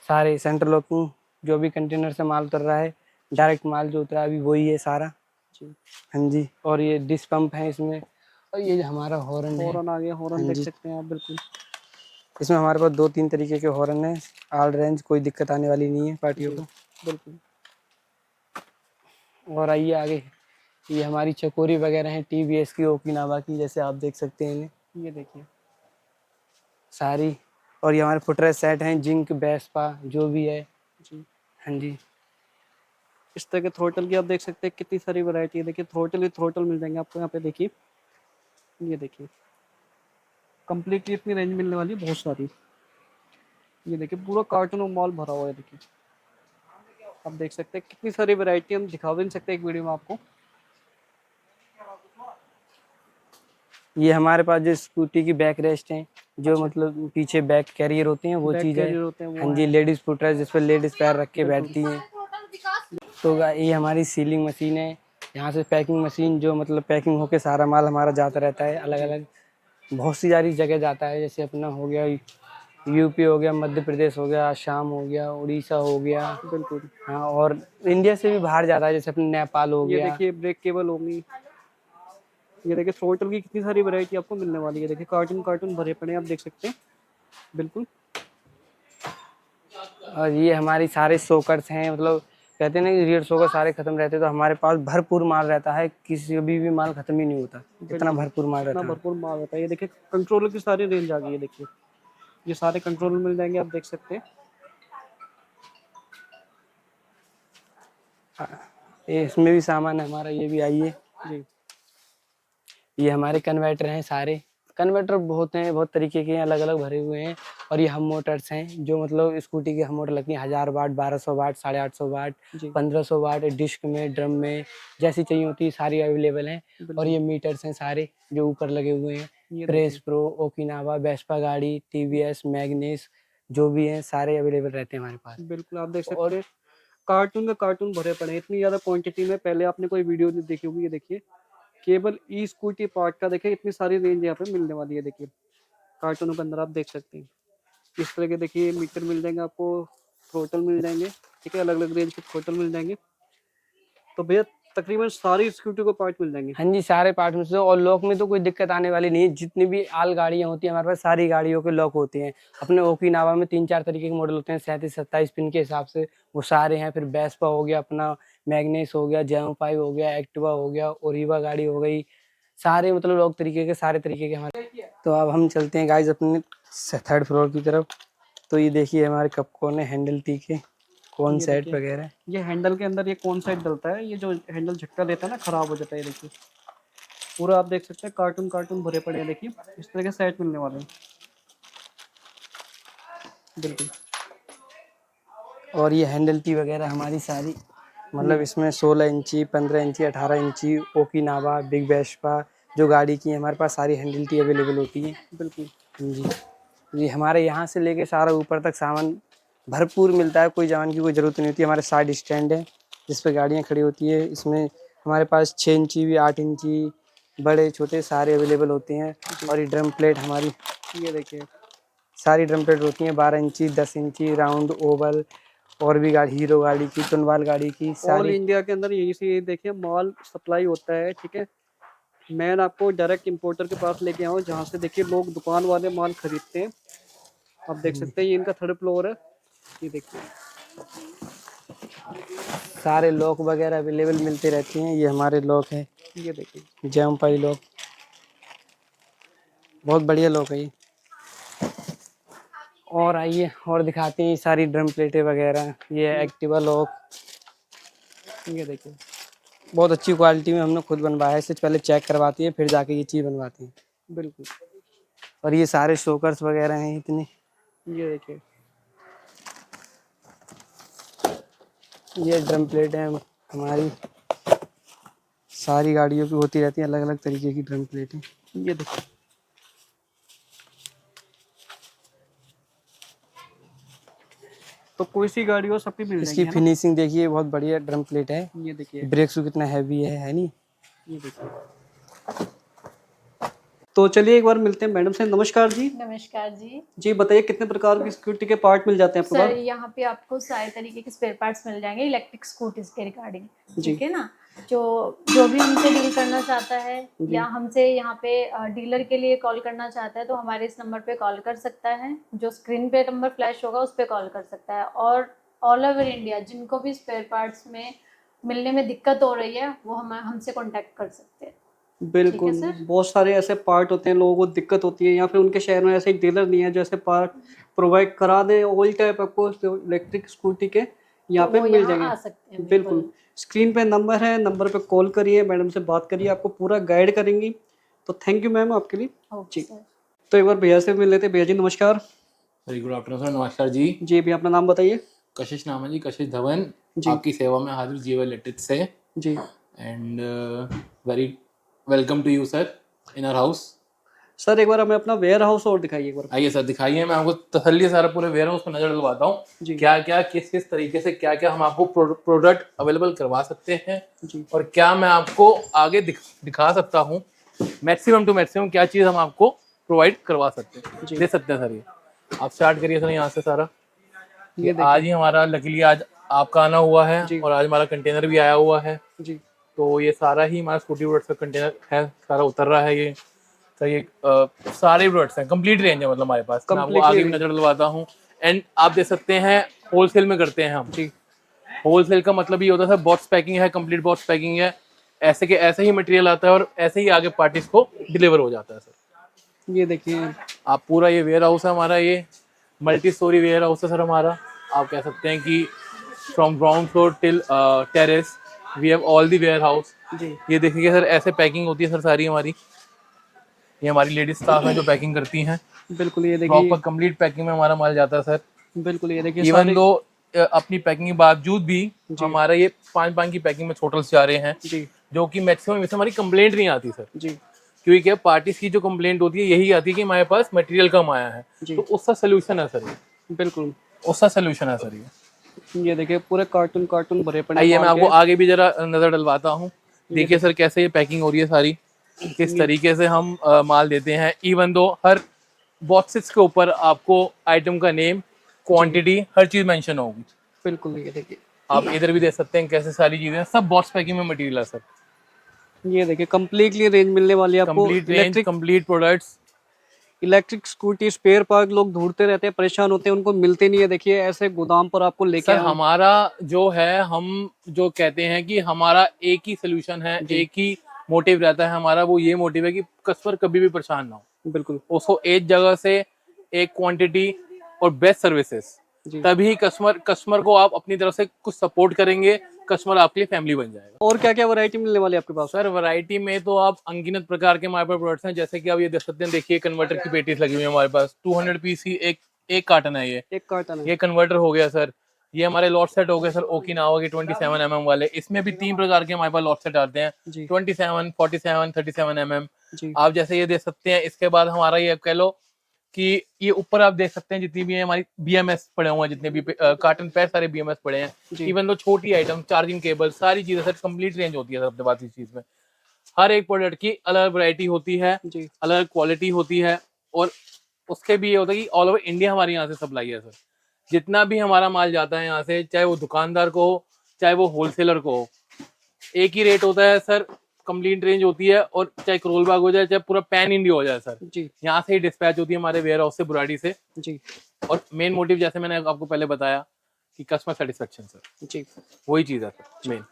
सारे सेंटर लॉकिंग जो भी कंटेनर से माल उतर रहा है, डायरेक्ट माल जो उतरा है अभी वही है सारा। जी, हाँ जी। और ये डिस्क पंप है इसमें। और ये जो हमारा हॉर्न है। हॉर्न आ गया, हॉर्न हाँ देख जी, सकते हैं आप, बिल्कुल। इसमें हमारे पास 2-3 तरीके के हॉर्न हैं। ऑल रेंज, कोई दिक्कत आने वाली नहीं है पार्टियों जी को। बिल्कुल। और आइए आगे, ये हमारी चकोरी वगैरह हैं TVS की, ओकिनावा की, जैसे आप देख सकते हैं इन्हें ये देखिए, सारी। और ये हमारे फुटरेस्ट सेट हैं जिंक, वेस्पा जो भी है। जी हाँ जी। इस तरह के थ्रोटल की आप देख सकते हैं, कितनी सारी वैरायटी है। देखिए थ्रोटल ही थ्रोटल मिल जाएंगे आपको यहाँ पे, देखिए। ये देखिए, कंप्लीटली इतनी रेंज मिलने वाली है, बहुत सारी। ये देखिए, पूरा कार्टून और मॉल भरा हुआ है, देखिए आप देख सकते हैं कितनी सारी वैरायटी, हम दिखा भी नहीं सकते एक वीडियो में आपको। ये हमारे पास जो स्कूटी की बैक रेस्ट हैं, जो अच्छा, मतलब पीछे बैक कैरियर होते हैं वो बैक चीज़ है। कैरियर होते हैं वो हाँ जी, हैं, लेडीज़ फुटरेस्ट जिस पर लेडीज़ पैर रख के बिल्कुल। बैठती हैं। तो ये हमारी सीलिंग मशीन है। यहाँ से पैकिंग मशीन जो मतलब पैकिंग होके सारा माल हमारा जाता रहता है अलग जी अलग, बहुत सी सारी जगह जाता है। जैसे अपना हो गया यूपी हो गया, मध्य प्रदेश हो गया, आसाम हो गया, उड़ीसा हो गया। बिल्कुल। हाँ, और इंडिया से भी बाहर जाता है, जैसे अपने नेपाल हो ये गया। देखिए, ब्रेक केबल होंगी। ये देखिए, थ्रोटल की कितनी सारी वैरायटी आपको मिलने वाली है। देखिए कार्टून कार्टून भरे पड़े हैं, आप देख सकते हैं, बिल्कुल। और ये हमारी सारे सोकर्स हैं, मतलब कहते हैं ना कि रियर सोकर सारे खत्म रहते हैं, तो हमारे पास भरपूर माल रहता है, किसी भी माल खत्म ही नहीं होता, इतना बिल्कुल, भरपूर माल इतना रहता है। भरपूर माल होता है। ये देखिए, कंट्रोलर की सारी रेंज आ गई है, देखिए ये सारे कंट्रोलर मिल जाएंगे, आप देख सकते हैं। ये इसमें भी सामान है हमारा, ये भी आइए। जी ये हमारे कन्वर्टर हैं सारे। कन्वर्टर बहुत हैं, बहुत तरीके के अलग अलग भरे हुए हैं। और ये हम मोटर्स हैं जो मतलब स्कूटी की हम मोटर लगती हैं 1000 वाट, 1200 वाट, 850 वाट, जी 1500 वाट, डिस्क में, ड्रम में, जैसी चाहिए होती है सारी अवेलेबल हैं। और बिल्कुल। ये मीटर्स हैं सारे जो ऊपर लगे हुए हैं। ये प्रेस देखिए, प्रो, ओकिनावा, वेस्पा गाड़ी, TVS, मैग्निस जो भी हैं सारे अवेलेबल रहते हैं हमारे पास। बिल्कुल आप देख सकते और हैं, कार्टून का कार्टून भरे पड़े हैं इतनी ज़्यादा क्वांटिटी में। पहले आपने कोई वीडियो नहीं देखी होगी, ये देखिए केवल ई स्कूटी पार्ट का देखिए इतनी सारी रेंज यहाँ पे मिलने वाली है। देखिए कार्टूनों के अंदर आप देख सकते हैं, इस तरह के देखिए मीटर मिल जाएंगे आपको, थ्रोटल मिल जाएंगे, ठीक है, अलग अलग रेंज के थ्रोटल मिल जाएंगे। तो भैया तकरीबन सारी स्कूटी को पार्ट मिल जाएंगे। हाँ जी, सारे पार्ट में से, और लॉक में तो कोई दिक्कत आने वाली नहीं है। जितनी भी आल गाड़ियाँ होती हैं हमारे पास, सारी गाड़ियों के लॉक होते हैं। अपने ओकिनावा में 3-4 तरीके के मॉडल होते हैं, 37-27 पिन के हिसाब से, वो सारे हैं। फिर वेस्पा हो गया, अपना मैग्नेस हो गया, JM5 हो गया, एक्टिवा हो गया, ओरिवा गाड़ी हो गई, सारे मतलब लॉक तरीके के, सारे तरीके के हमारे। तो अब हम चलते हैं गाइज अपने 3rd फ्लोर की तरफ। तो ये देखिए हमारे कपकोन है, हैंडल टी के कौन ये सेट देखिए, वगैरह। ये हैंडल के अंदर ये कौन साइड डलता है, ये जो हैंडल झटका देता है ना, खराब हो जाता है। ये देखिए पूरा आप देख सकते हैं कार्टून कार्टून भरे पड़े हैं। देखिए इस तरह के सेट मिलने वाले हैं बिल्कुल। और ये हैंडल टी वगैरह हमारी सारी, मतलब इसमें 16 इंची, 15 इंची, 18 इंची, ओकिनावा, बिग वेस्पा जो गाड़ी की है हमारे पास, सारी हैंडल टी अवेलेबल होती है। बिल्कुल जी, ये हमारे यहाँ से लेके सारा ऊपर तक सामान भरपूर मिलता है, कोई जान की कोई ज़रूरत नहीं होती। हमारे साइड स्टैंड है जिस पे गाड़ियाँ खड़ी होती है। इसमें हमारे पास 6 इंची भी, 8 इंची, बड़े छोटे सारे अवेलेबल होते हैं। और ये ड्रम प्लेट हमारी, ये देखिए सारी ड्रम प्लेट होती हैं 12 इंची, 10 इंची, राउंड, ओवल, और भी गाड़ी, हीरो गाड़ी की, टुनवाल गाड़ी की, ऑल सारी। इंडिया के अंदर यही से देखिए माल सप्लाई होता है, ठीक है। मैं आपको डायरेक्ट इंपोर्टर के पास लेके आऊँ जहाँ से देखिए लोग दुकान वाले माल खरीदते हैं। आप देख सकते हैं ये इनका 3rd फ्लोर है। ये देखिए सारे लॉक वगैरह अवेलेबल मिलते रहते हैं। ये हमारे लॉक है, ये देखिए JM5 लॉक, बहुत बढ़िया लॉक है ये। और आइए और दिखाते हैं ये सारी ड्रम प्लेटें वगैरह। ये एक्टिवा लॉक, ये देखिए बहुत अच्छी क्वालिटी में हमने खुद बनवाया है। इससे पहले चेक करवाती है, फिर जाके ये चीज़ बनवाती है। बिल्कुल। और ये सारे शोकर्स वगैरह हैं इतने। ये देखिए ये ड्रम प्लेट है हमारी, सारी गाड़ियों की होती रहती है अलग अलग तरीके की ड्रम प्लेटें। ये देखिए तो कोई सी गाड़ी हो सबकी मिल इसकी जाएगी, है ना? फिनिशिंग देखिए, बहुत बढ़िया ड्रम प्लेट है। ये देखिए ब्रेक्स कितना हैवी है नहीं। ये देखिए। तो चलिए एक बार मिलते हैं मैडम से। नमस्कार जी। नमस्कार जी। जी बताइए कितने प्रकार की सिक्योरिटी के पार्ट मिल जाते हैं आपके सर पास? यहाँ पे आपको सारे तरीके के स्पेयर पार्ट्स मिल जाएंगे इलेक्ट्रिक स्कूटीज के रिगार्डिंग, जी। ठीक है ना। जो जो भी हमसे डील करना चाहता है जी। या हमसे यहाँ पे डीलर के लिए कॉल करना चाहता है तो हमारे इस नंबर पे कॉल कर सकता है। जो स्क्रीन पे नंबर फ्लैश होगा उस पर कॉल कर सकता है। और ऑल ओवर इंडिया जिनको भी स्पेयर पार्ट्स में मिलने में दिक्कत हो रही है वो हमसे कॉन्टेक्ट कर सकते हैं। बिल्कुल। ठीक है सर। बहुत सारे ऐसे पार्ट होते हैं लोगों को दिक्कत होती है या फिर उनके शहर में ऐसे एक डीलर नहीं है जो ऐसे पार्ट प्रोवाइड करा दें। ऑल टाइप आपको इलेक्ट्रिक स्कूटी के यहाँ तो पे वो मिल यहाँ आ जाएंगे। सकते हैं बिल्कुल। स्क्रीन पे नंबर है, नंबर पे कॉल करिए, मैडम से बात करिए, आपको पूरा गाइड करेंगी। तो थैंक यू मैम आपके लिए। ओके जी। सर। तो एक बार भैया से मिल लेते हैं। भैया जी नमस्कार। वेरी गुड आफ्टरनून सर, नमस्कार जी। जी भैया अपना नाम बताइए। कशिश नाम है जी, कशिश धवन। जी। आपकी सेवा में हाजिर जीवा इलेक्ट्रिक से। जी। And very welcome to you sir in our house. Sir एक बार हमें अपना वेयर हाउस और दिखाइए एक बार। आइए सर दिखाइए, मैं आपको तसल्ली सारा पूरे वेयर हाउस पर नजर डलवाता हूँ। जी। क्या क्या किस किस तरीके से क्या क्या हम आपको प्रोडक्ट अवेलेबल करवा सकते हैं जी। और क्या मैं आपको आगे दिखा सकता हूँ। मैक्सिमम टू मैक्सिमम क्या चीज़ हम आपको प्रोवाइड करवा सकते हैं, जी। दे सकते हैं सर। ये आप स्टार्ट करिए सर यहाँ से सारा। ये ये देखिए। आज ही हमारा लकीली आज आपका आना हुआ है जी। और आज हमारा कंटेनर भी आया हुआ है। जी। तो ये सारा ही हमारा स्कूटी प्रोडक्ट्स का कंटेनर है, सारा उतर रहा है ये। तो ये सारे प्रोडक्ट्स हैं, कंप्लीट रेंज है मतलब हमारे पास। मैं आपको आगे भी नजर डलवाता हूँ। एंड आप देख सकते हैं होलसेल में करते हैं हम। जी। होलसेल का मतलब ये होता है सर, बॉक्स पैकिंग है, कंप्लीट बॉक्स पैकिंग है। ऐसे के ऐसे ही मटेरियल आता है और ऐसे ही आगे पार्टीज को डिलीवर हो जाता है सर। ये देखिए आप पूरा ये वेयर हाउस है हमारा, ये मल्टी स्टोरी वेयर हाउस है सर हमारा। आप कह सकते हैं कि from ground floor till terrace we have all the warehouse. जी। ये देखिए सर, ऐसे पैकिंग होती है सर सारी हमारी। ये हमारी लेडीज स्टाफ है जो पैकिंग करती हैं। बिल्कुल। ये देखिए प्रॉपर कंप्लीट पैकिंग में हमारा माल जाता है सर। बिल्कुल। ये देखिए इवन सारे। दो अपनी पैकिंग के बावजूद भी हमारा ये 5 की पैकिंग में छोटल्स जा रहे हैं। जी। जो कि मैक्सिमम इसमें हमारी कंप्लेंट नहीं आती सर। जी। क्योंकि क्या पार्टीज की जो कंप्लेंट होती है यही आती है कि हमारे पास मटेरियल कम आया है। जी। तो उसका सोल्यूशन है सर ये। बिल्कुल। उसका सोल्यूशन है सर ये। ये देखिए पूरे कार्टून कार्टून भरे पड़े आइए हैं मैं माल आपको के। आगे भी जरा नजर डलवाता हूँ। देखिए सर कैसे ये पैकिंग हो रही है सारी, किस तरीके से हम माल देते हैं। इवन दो हर बॉक्सेस के ऊपर आपको आइटम का नेम क्वांटिटी हर चीज मेंशन होगी। बिल्कुल, ये देखिए, आप इधर भी देख सकते हैं कैसे सारी चीजें हैं, सब बॉक्स पैकिंग में मटेरियल है सर। ये देखिए कंप्लीटली रेंज मिलने वाली है आपको। Complete range, complete products. Electric scooty spare part लोग ढूंढते रहते हैं, परेशान होते हैं, उनको मिलते नहीं है। देखिए ऐसे गोदाम पर आपको लेके सर हमारा जो है, हम जो कहते हैं कि हमारा एक ही सोल्यूशन है, एक ही मोटिव रहता है हमारा, वो ये मोटिव है कि कस्टमर कभी भी परेशान ना हो, बिल्कुल उसको एक जगह से एक क्वांटिटी और बेस्ट सर्विसेज, जी। तभी कस्टमर को आप अपनी तरफ से कुछ सपोर्ट करेंगे, कस्टमर आपके लिए फैमिली बन जाएगा। और क्या क्या वैरायटी मिलने वाली है आपके पास? सर वैरायटी में तो आप अनगिनत प्रकार के हमारे पास प्रोडक्ट्स हैं, जैसे कि आप ये देख सकते हैं, देखिए कन्वर्टर की पेटीज लगी हुई है हमारे पास, 200 पीस की एक कार्टन है ये। एक कार्टन है। ये कन्वर्टर हो गया सर। ये हमारे लॉट सेट हो गए सर, ओकिनावा के 27 mm वाले। इसमें भी 3 प्रकार के हमारे पास लॉट सेट आते हैं, जी 27, 47, 37 mm। जी आप जैसे ये देख सकते हैं। इसके बाद हमारा ये कह लो कि ये ऊपर आप देख सकते हैं जितनी भी है हमारी BMS पड़े हुए हैं, जितने भी कार्टन पे सारे BMS पड़े हैं। जी। इवन तो छोटी आइटम, चार्जिंग केबल, सारी चीजें सर कंप्लीट रेंज होती है सर अपने पास इस चीज में। हर एक प्रोडक्ट की अलग वैरायटी होती है, जी अलग क्वालिटी होती है, और उसके भी ये होता है कि ऑल ओवर इंडिया हमारे यहाँ से सप्लाई है सर। जितना भी हमारा माल जाता है यहाँ से, चाहे वो दुकानदार को हो, चाहे वो होलसेलर को हो, एक ही रेट होता है सर, कंप्लीट रेंज होती है। और चाहे करोल बाग हो जाए, चाहे पूरा पैन इंडिया हो जाए सर, जी यहाँ से ही डिस्पैच होती है हमारे वेयर हाउस से, बुराड़ी से। जी और मेन मोटिव जैसे मैंने आपको पहले बताया कि कस्टमर सेटिस्फेक्शन सर, जी। वही चीज़ है सर मेन।